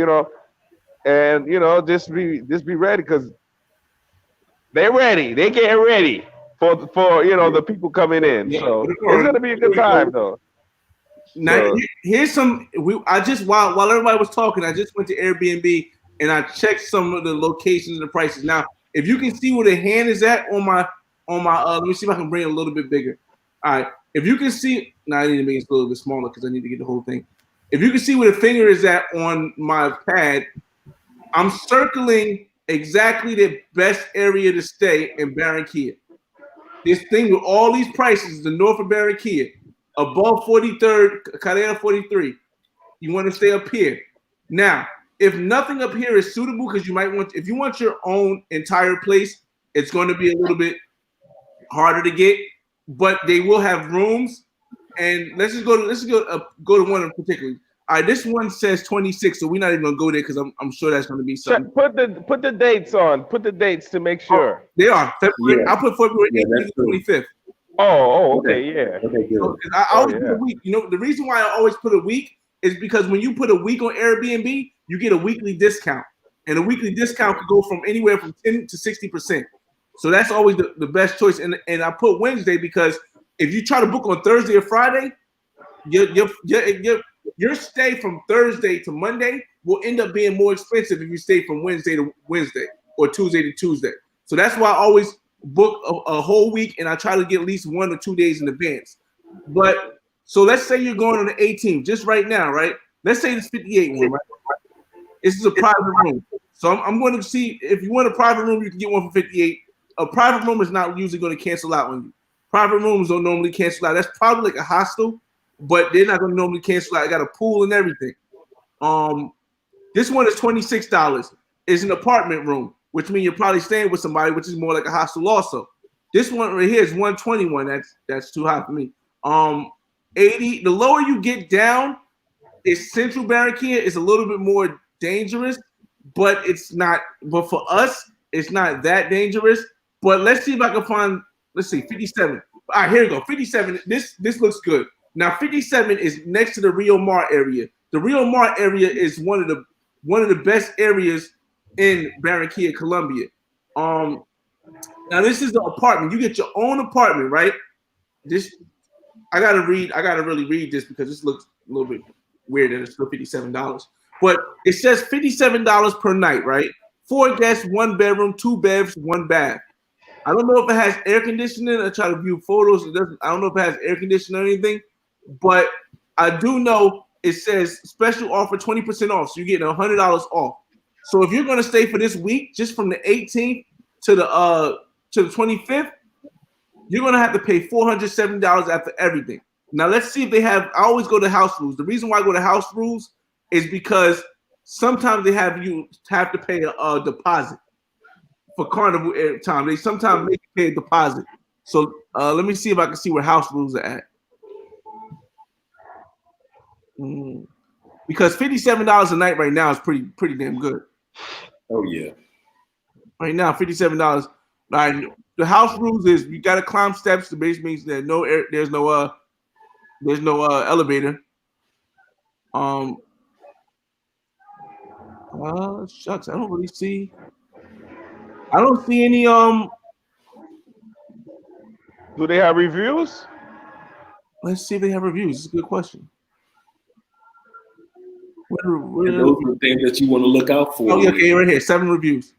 and just be ready because they're ready. They getting ready for the people coming in. Yeah. So it's gonna be a good time though. Now here's some. I just while everybody was talking, I just went to Airbnb and I checked some of the locations and the prices. Now, if you can see where the hand is at on my let me see if I can bring it a little bit bigger. All right, if you can see, now I need to make it a little bit smaller because I need to get the whole thing. If you can see where the finger is at on my pad, I'm circling exactly the best area to stay in Barranquilla. This thing with all these prices, the north of Barranquilla, above 43rd, Cartagena 43. You want to stay up here. Now, if nothing up here is suitable, because you might want, if you want your own entire place, it's going to be a little bit harder to get, but they will have rooms. And let's go to one in particular. All right, this one says 26, so we're not even gonna go there because I'm sure that's gonna be something. Put the dates on. Put the dates to make sure. They are February. Yeah. I'll put February 18th to 25th. Oh, okay, yeah. Okay, good. So, I always put a week. The reason why I always put a week is because when you put a week on Airbnb, you get a weekly discount, and a weekly discount could go from anywhere from 10 to 60%. So that's always the best choice. And I put Wednesday because if you try to book on Thursday or Friday, your stay from Thursday to Monday will end up being more expensive if you stay from Wednesday to Wednesday or Tuesday to Tuesday. So that's why I always book a whole week, and I try to get at least 1 or 2 days in advance. But so let's say you're going on the 18th, just right now, right? Let's say it's 58 one, right? This is a private room. So I'm going to see if you want a private room, you can get one for 58. A private room is not usually going to cancel out on you. Private rooms don't normally cancel out. That's probably like a hostel, but they're not going to normally cancel out. I got a pool and everything. This one is $26. It's an apartment room, which means you're probably staying with somebody, which is more like a hostel also. This one right here is $121. That's too high for me. 80. The lower you get down, is Central Barranquilla is a little bit more dangerous, but it's not. But for us, it's not that dangerous. But let's see if I can find. Let's see, 57. All right, here we go. 57. This looks good. Now 57 is next to the Rio Mar area. The Rio Mar area is one of the best areas in Barranquilla, Colombia. Now this is the apartment. You get your own apartment, right? I gotta really read this because this looks a little bit weird and it's still $57. But it says $57 per night, right? 4 guests, 1 bedroom, 2 beds, 1 bath. I don't know if it has air conditioning. I try to view photos. It doesn't. I don't know if it has air conditioning or anything, but I do know it says special offer 20% off. So you're getting $100 off. So if you're going to stay for this week, just from the 18th to the 25th, you're gonna have to pay $470 after everything. Now let's see if they have. I always go to house rules. The reason why I go to house rules is because sometimes they have you have to pay a deposit for Carnival time. They sometimes make you pay a deposit. So let me see if I can see where house rules are at. Because $57 a night right now is pretty damn good. Oh yeah. Right now, $57. Right, the house rules is you gotta climb steps. The base means that there's no elevator. Shucks, I don't really see. I don't see any. Do they have reviews? Let's see if they have reviews. It's a good question. And those are the things that you want to look out for. Oh, yeah, okay, right here, 7 reviews.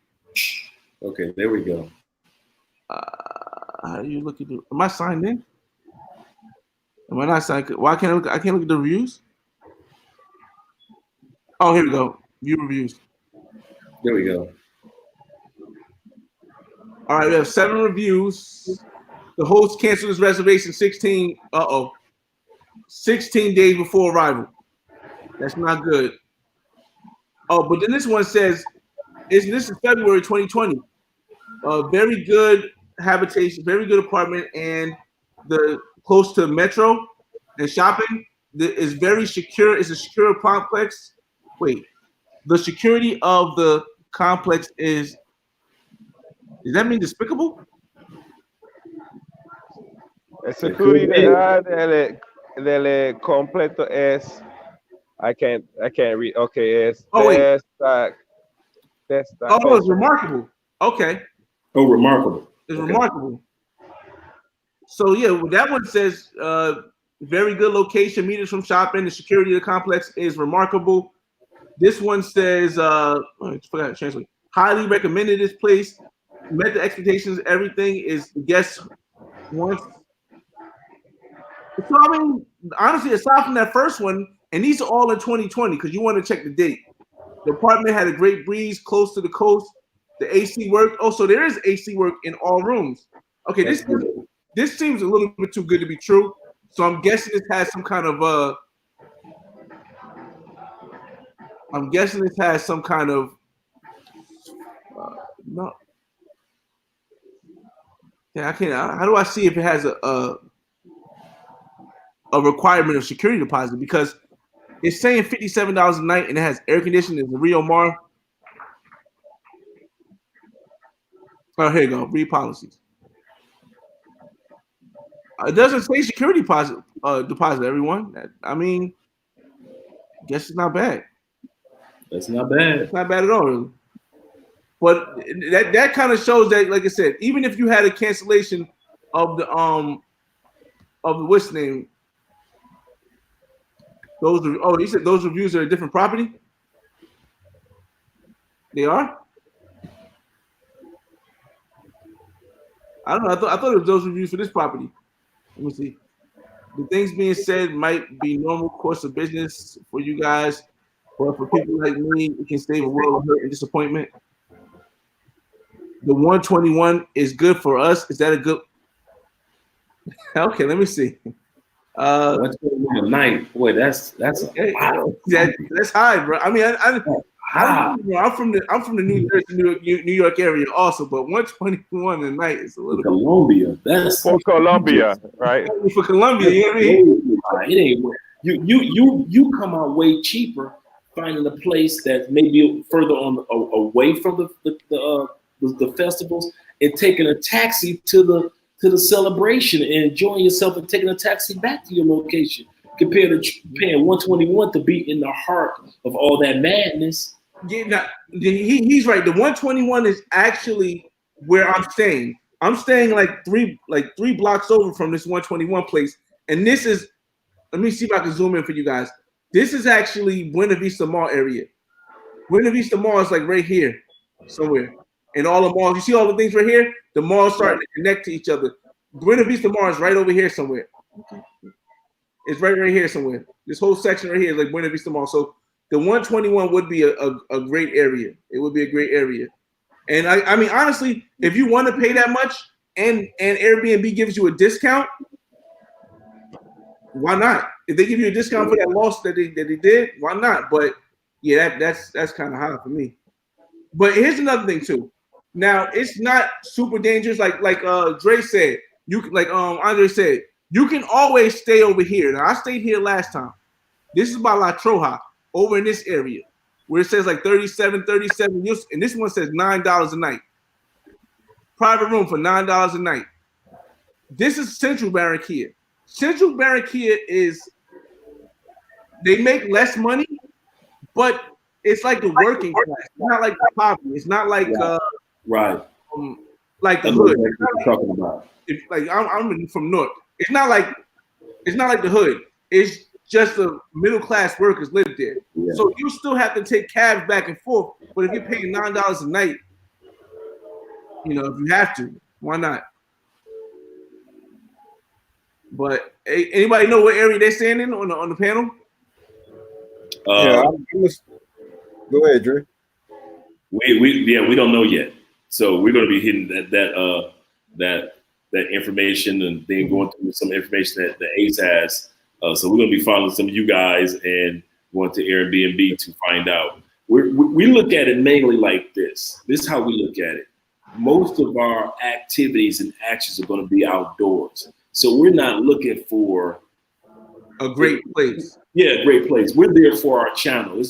Okay, there we go. How do you look at the? Am I signed in? Am I not signed? Why can't I look? I can't look at the reviews. Oh, here we go. View reviews. There we go. All right, we have 7 reviews. The host canceled his reservation 16 days before arrival. That's not good. Oh, but then this one says, this is February 2020. Very good habitation, very good apartment, and the close to metro and shopping. Is very secure. It's a secure complex. Wait, the security of the complex is. Does that mean despicable? La seguridad del completo es. I can't read. Okay, es. Oh, wait. Oh, no, it's remarkable. Okay. Oh, remarkable. It's remarkable. So yeah, that one says very good location, meters from shopping. The security of the complex is remarkable. This one says I forgot to translate. Highly recommended this place. Met the expectations. Everything is guests once. So I mean, honestly, aside from that first one, and these are all in 2020 because you want to check the date. The apartment had a great breeze close to the coast. The AC worked. Oh, so there is AC work in all rooms. Okay, this seems a little bit too good to be true. So I'm guessing this has some kind of no. Yeah, I can't. How do I see if it has a requirement of security deposit? Because it's saying $57 a night and it has air conditioning. It's a Rio Mar. Oh, here you go. Read policies. It doesn't say security deposit. Everyone. I mean, guess it's not bad. That's not bad. It's not bad at all, really. But that kind of shows that, like I said, even if you had a cancellation of the what's the name? You said those reviews are a different property? They are? I don't know. I thought it was those reviews for this property. Let me see. The things being said might be normal course of business for you guys, but for people like me, it can save a world of hurt and disappointment. The 121 is good for us. Is that a good? Okay, let me see. 121 a night, boy. That's okay. Wow. That's high, bro. I mean, I'm from the New Jersey, New York area also, but 121 a night is a little. Colombia. That's for Colombia, right? For Colombia, you know what I mean? It ain't. You come out way cheaper finding a place that may be further away from the festivals and taking a taxi to the celebration and enjoying yourself and taking a taxi back to your location compared to paying 121 to be in the heart of all that madness. Yeah, he's right. The 121 is actually where I'm staying. I'm staying like three blocks over from this 121 place. And this is, let me see if I can zoom in for you guys. This is actually Buena Vista Mall area. Buena Vista Mall is like right here somewhere. And all the malls, you see all the things right here? The malls starting to connect to each other. Buena Vista Mall is right over here somewhere. It's right here somewhere. This whole section right here is like Buena Vista Mall. So the 121 would be a great area. It would be a great area. And I mean, honestly, if you want to pay that much and Airbnb gives you a discount, why not? If they give you a discount for that loss that they did, why not? But yeah, that's kind of high for me. But here's another thing too. Now it's not super dangerous, like Dre said. You can, like Andre said, you can always stay over here. Now I stayed here last time. This is by La Troja, over in this area, where it says like 37, and this one says $9 a night. Private room for $9 a night. This is Central Barranquilla. Central Barranquilla is, they make less money, but it's like the working class. It's not like the poverty. It's not like right. Like the hood. Talking about. Like I'm from North. It's not like the hood. It's just the middle class workers live there. Yeah. So you still have to take cabs back and forth. But if you're paying $9 a night, you know, if you have to, why not? But anybody know what area they're staying in on the panel? Yeah, go ahead, Dre. We don't know yet. So we're going to be hitting that information and then going through some information that the Ace has. So we're going to be following some of you guys and going to Airbnb to find out. We look at it mainly like this. This is how we look at it. Most of our activities and actions are going to be outdoors. So we're not looking for a great place. Yeah, a great place. We're there for our channel.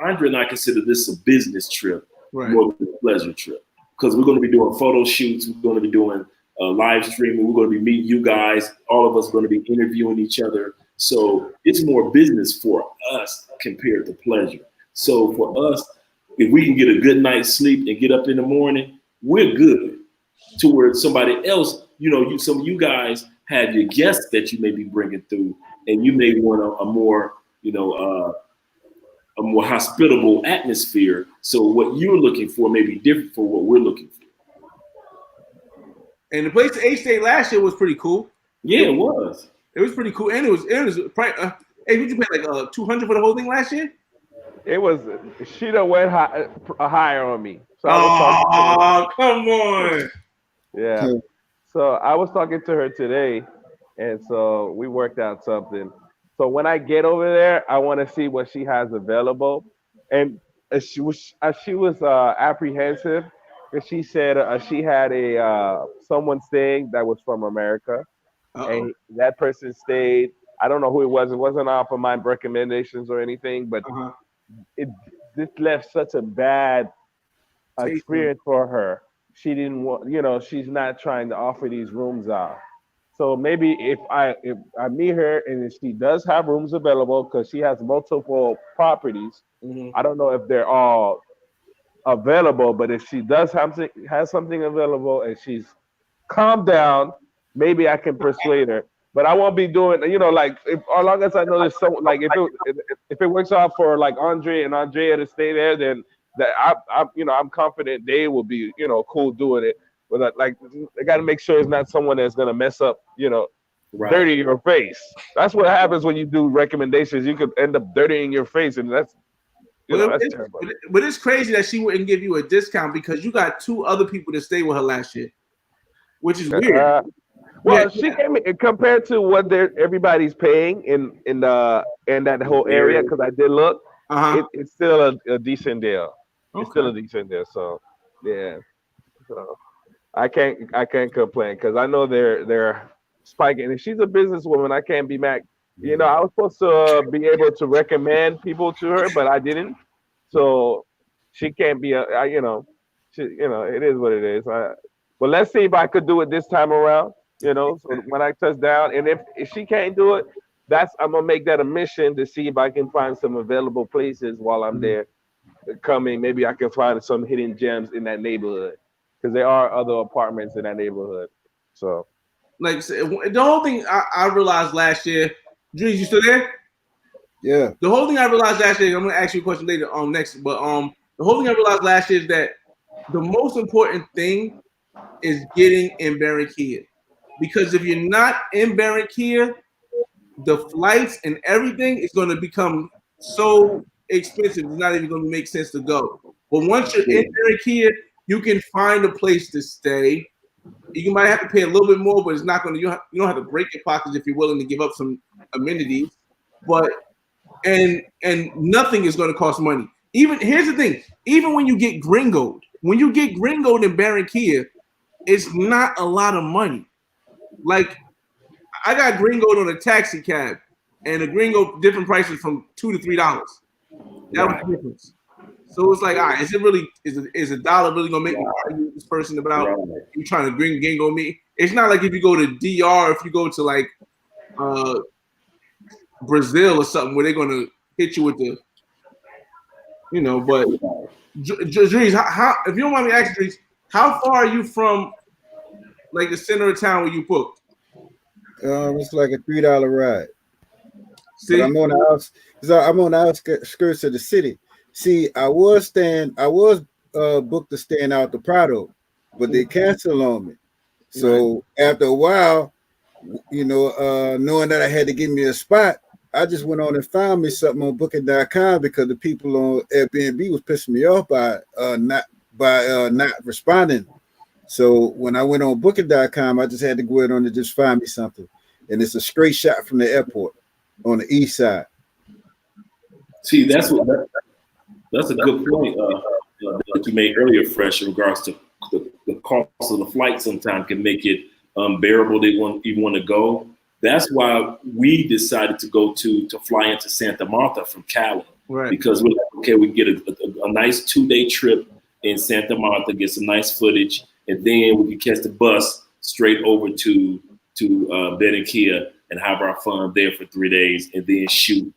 Andre and I consider this a business trip, right, more than a pleasure trip, because we're going to be doing photo shoots. We're going to be doing live streaming. We're going to be meeting you guys. All of us are going to be interviewing each other. So it's more business for us compared to pleasure. So for us, if we can get a good night's sleep and get up in the morning, we're good. To where somebody else, some of you guys have your guests that you may be bringing through, and you may want a more hospitable atmosphere. So what you're looking for may be different for what we're looking for. And the place that H stayed last year was pretty cool. Yeah, it was. It was pretty cool, and it was probably. Hey, did you pay like $200 for the whole thing last year? It was. She done went higher on me. So come on. Yeah. So I was talking to her today, and so we worked out something. So when I get over there, I want to see what she has available. And she was apprehensive, because she said she had someone staying that was from America. Uh-oh. And that person stayed. I don't know who it was. It wasn't off of my recommendations or anything, but this left such a bad experience for her. She didn't want, she's not trying to offer these rooms out. So maybe if I meet her and if she does have rooms available, because she has multiple properties, I don't know if they're all available, but if she does has something available and she's calmed down, maybe I can persuade her. But I won't be doing, like, as long as I know there's someone, like, if it works out for like Andre and Andrea to stay there, then that I'm confident they will be, cool doing it. But like, they got to make sure it's not someone that's gonna mess up, dirty your face. That's what happens when you do recommendations. You could end up dirtying your face, and that's, that's terrible. But it's crazy that she wouldn't give you a discount, because you got 2 other people that stayed with her last year, which is weird. Well, she came in, compared to what everybody's paying in that whole area, because I did look. It's still a decent deal. Okay. It's still a decent deal. So yeah, so I can't complain, because I know they're spiking. And she's a businesswoman. I can't be mad. I was supposed to be able to recommend people to her, but I didn't. So she can't be it is what it is. But let's see if I could do it this time around. So when I touch down, and if she can't do it, I'm gonna make that a mission to see if I can find some available places while I'm there. Coming, maybe I can find some hidden gems in that neighborhood, because there are other apartments in that neighborhood. So, like, the whole thing I realized last year. DreeZ, you still there? Yeah. The whole thing I realized last year. I'm gonna ask you a question later next, but the whole thing I realized last year is that the most important thing is getting in Barranquilla. Because if you're not in Barranquilla, the flights and everything is going to become so expensive. It's not even going to make sense to go. But once you're in Barranquilla, you can find a place to stay. You might have to pay a little bit more, but it's not going to. You don't have to break your pockets if you're willing to give up some amenities. But and nothing is going to cost money. Even here's the thing: even when you get gringoed in Barranquilla, it's not a lot of money. Like I got gringoed on a taxi cab, and a gringo different prices from $2 to $3. That was the difference. So it's like, all right, is a dollar really gonna make me argue with this person about you trying to gringo me? It's not like if you go to DR, if you go to like Brazil or something where they're gonna hit you with the, But DreeZ, how if you don't mind me asking, DreeZ, how far are you from like the center of town where you booked? It's like a $3 ride. See, but I'm on the outskirts of the city. See, I was booked to stay in Alto Prado, but they canceled on me. So after a while, knowing that I had to give me a spot, I just went on and found me something on Booking.com because the people on Airbnb was pissing me off by not responding. So when I went on Booking.com, I just had to go in on and just find me something, and it's a straight shot from the airport on the east side. See, that's a good point that you made earlier, Fresh, in regards to the cost of the flight sometimes can make it unbearable. They even want to go. That's why we decided to go to fly into Santa Marta from Cali. Right. Because we're like, okay, we get a nice 2-day trip in Santa Marta, get some nice footage, and then we can catch the bus straight over to Barranquilla and have our fun there for 3 days, and then shoot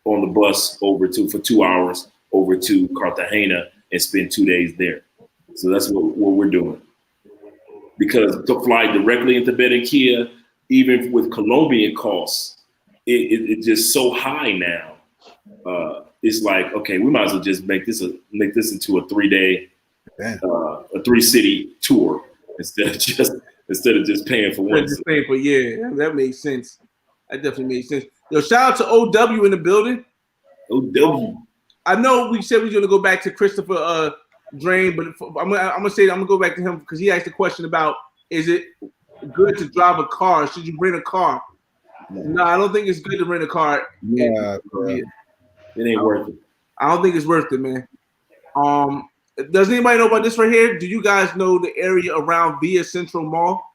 on the bus for 2 hours over to Cartagena and spend 2 days there. So that's what we're doing. Because to fly directly into Medellin, even with Colombian costs, it's just so high now. It's like, okay, we might as well just make this into a 3-day, a 3-city tour instead of just paying for one. That makes sense. That definitely makes sense. Yo, shout out to OW in the building. OW. I know we said we were gonna go back to Christopher Drain, but I'm gonna go back to him because he asked a question about, is it good to drive a car? Should you rent a car? No, I don't think it's good to rent a car. Yeah, it ain't worth it. I don't think it's worth it, man. Does anybody know about this right here? Do you guys know the area around Via Central Mall?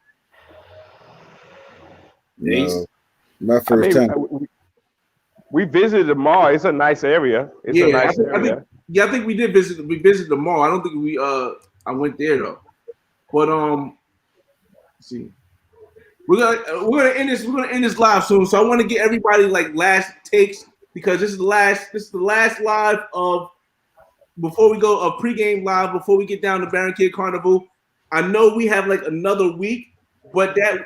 No, my first time. We visited the mall. It's a nice area. It's a nice area. I think we did visit. We visited the mall. I don't think I went there though. But let's see. We're gonna end this. We're gonna end this live soon. So I want to get everybody like last takes because this is the last live of before we go a pregame live before we get down to Barranquilla Carnival. I know we have like another week, but this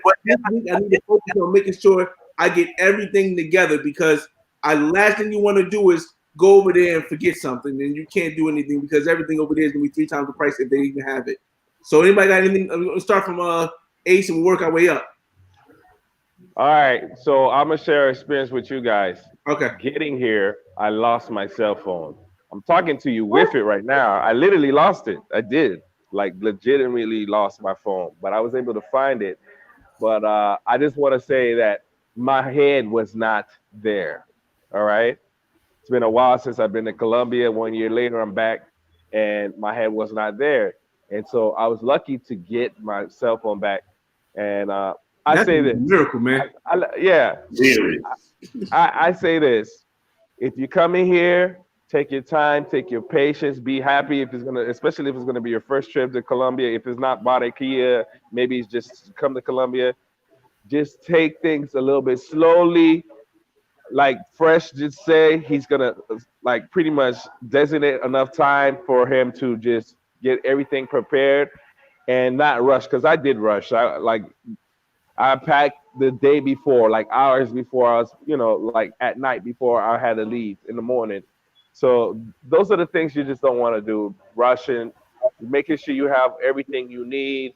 week I need to focus on making sure I get everything together because last thing you want to do is go over there and forget something, and you can't do anything because everything over there is gonna be 3 times the price if they even have it. So anybody got anything? I'm gonna start from Ace and we'll work our way up. All right, so I'm gonna share an experience with you guys. Okay. Getting here, I lost my cell phone. I'm talking to you with it right now. I literally lost it. I did, like legitimately lost my phone, but I was able to find it. But I just want to say that my head was not there. All right. It's been a while since I've been to Colombia. 1 year later, I'm back and my head was not there. And so I was lucky to get my cell phone back. And I say this. Miracle, man. I say this. If you come in here, take your time, take your patience, be happy especially if it's gonna be your first trip to Colombia. If it's not Barranquilla, maybe it's just come to Colombia. Just take things a little bit slowly. Like Fresh just say, he's gonna like pretty much designate enough time for him to just get everything prepared and not rush. Cause I did rush. I packed the day before, like hours before I was, like at night before I had to leave in the morning. So those are the things you just don't want to do. Rushing, making sure you have everything you need.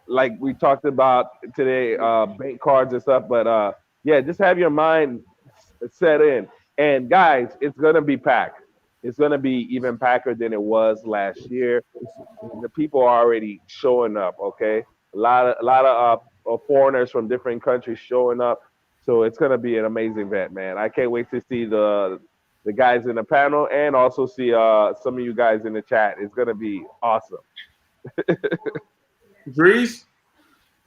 Like we talked about today, bank cards and stuff, but just have your mind set in. And guys, it's gonna be packed. it's gonna be even packer than it was last year. The people are already showing up. Okay, a lot of foreigners from different countries showing up. So it's gonna be an amazing event, man. I can't wait to see the guys in the panel and also see some of you guys in the chat. It's gonna be awesome. DreeZ?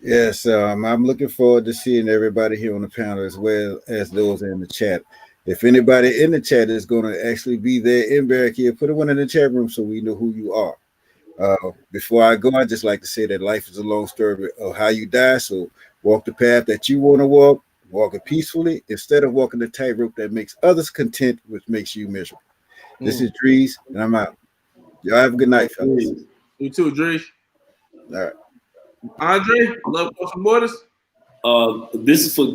Yes, I'm looking forward to seeing everybody here on the panel as well as those in the chat. If anybody in the chat is going to actually be there in Barranquilla, put one in the chat room so we know who you are. Before I go, I'd just like to say that life is a long story of how you die. So walk the path that you want to walk it peacefully instead of walking the tightrope that makes others content, which makes you miserable. This is DreeZ, and I'm out. Y'all have a good night, fellas. You too, DreeZ. All right. Andre, love Crossing Borders. This is for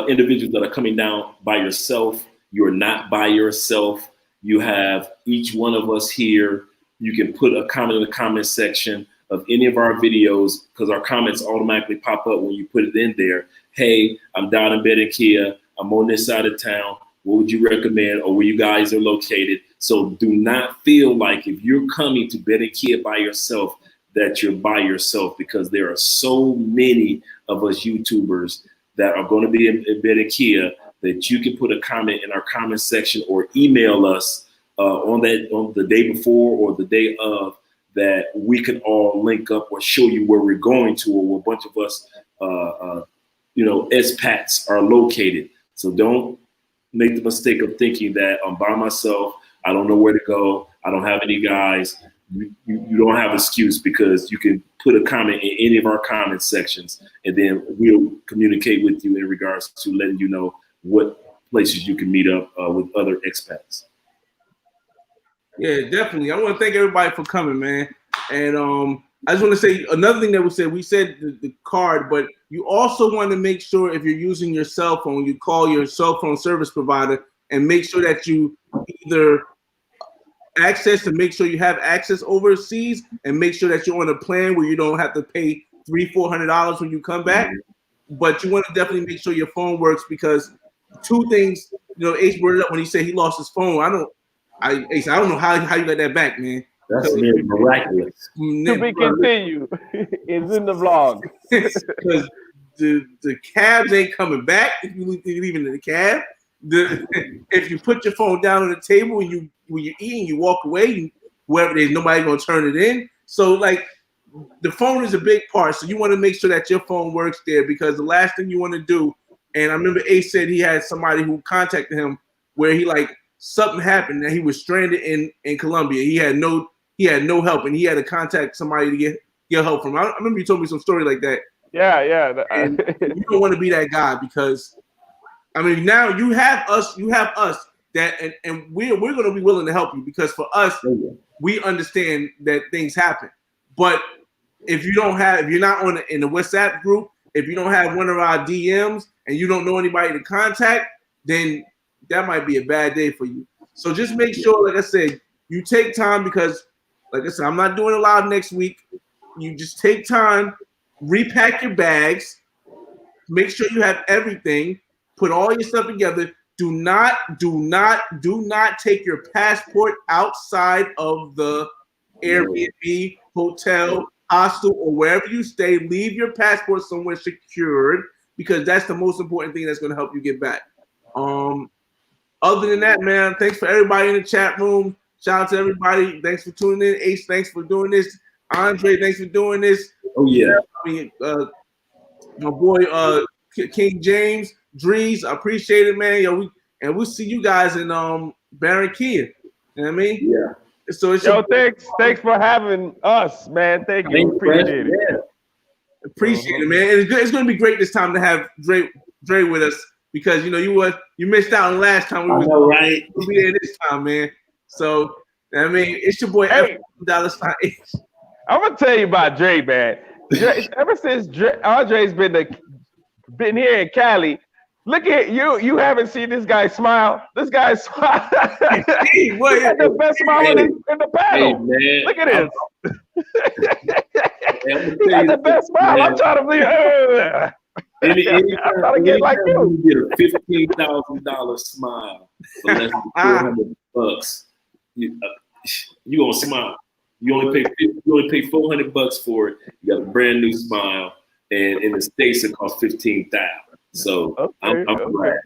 individuals that are coming down by yourself. You're not by yourself. You have each one of us here. You can put a comment in the comment section of any of our videos because our comments automatically pop up when you put it in there. Hey, I'm down in Barranquilla. I'm on this side of town. What would you recommend or where you guys are located? So do not feel like if you're coming to Barranquilla by yourself that you're by yourself, because there are so many of us YouTubers that are going to be in Barranquilla that you can put a comment in our comment section or email us on the day before or the day of, that we can all link up or show you where we're going to or where a bunch of us, expats are located. So don't make the mistake of thinking that I'm by myself. I don't know where to go. I don't have any guys. You don't have an excuse, because you can put a comment in any of our comment sections, and then we'll communicate with you in regards to letting you know what places you can meet up with other expats. Yeah, definitely. I want to thank everybody for coming, man. And I just want to say another thing that we said the card, but you also want to make sure if you're using your cell phone, you call your cell phone service provider and make sure that you either make sure you have access overseas, and make sure that you're on a plan where you don't have to pay $300-400 when you come back. But you want to definitely make sure your phone works, because two things, Ace brought it up when he said he lost his phone. I don't know how you got that back, man. That's miraculous. To be continued. It's in the vlog. Because the cabs ain't coming back if you leave it in the cab. If you put your phone down on the table and when you're eating, you walk away, whoever there's nobody gonna turn it in. So like the phone is a big part. So you want to make sure that your phone works there, because the last thing you want to do, and I remember Ace said he had somebody who contacted him where he something happened that he was stranded in Colombia. He had no help, and he had to contact somebody to get help from. I remember you told me some story like that. Yeah. And you don't want to be that guy, because I mean, now you have us that, and we're going to be willing to help you, because for us, we understand that things happen. But if you're not in the WhatsApp group, if you don't have one of our DMs and you don't know anybody to contact, then that might be a bad day for you. So just make sure, like I said, you take time, because like I said, I'm not doing a live next week. You just take time, repack your bags, make sure you have everything. Put all your stuff together. Do not take your passport outside of the Airbnb, hotel, hostel, or wherever you stay. Leave your passport somewhere secured, because that's the most important thing that's going to help you get back. Other than that, man, thanks for everybody in the chat room. Shout out to everybody. Thanks for tuning in. Ace, thanks for doing this. Andre, thanks for doing this. Oh yeah. My boy King James. DreeZ, I appreciate it, man. We'll see you guys in Barranquilla. You know what I mean? Yeah. So it's thanks for having us, man. Thank you. Appreciate it. Yeah. Appreciate it, man. And it's gonna be great this time to have Dre with us, because you missed out on last time. Right? We'll be there this time, man. So I mean, it's your boy $. I'm gonna tell you about Dre, man. Ever since Andre's been here in Cali, look at you. You haven't seen this guy smile. This guy smile. He had the best smile in the panel. Man, look at this. He had the best smile. Man. I'm trying to believe. I'm trying to get like you. You get a $15,000 smile for less than $400. you gonna smile. You only pay $400 for it. You got a brand new smile, and in the States it costs $15,000. So I'm glad.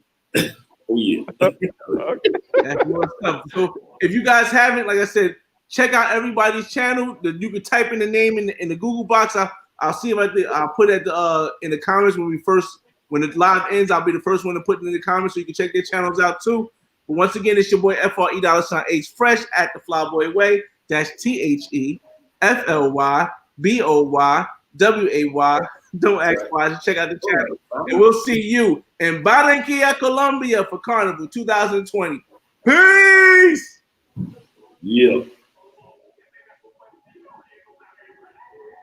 Oh yeah. That's more stuff. So if you guys haven't, like I said, check out everybody's channel. You can type in the name in the Google box. I'll see if I'll put it in the comments when the live ends. I'll be the first one to put it in the comments, so you can check their channels out too. But once again, it's your boy FRE$H Fresh at the Flyboy Way THEFLYBOYWAY. Don't ask why. Just check out the channel, and we'll see you in Barranquilla, Colombia for Carnival 2020. Peace. Yeah.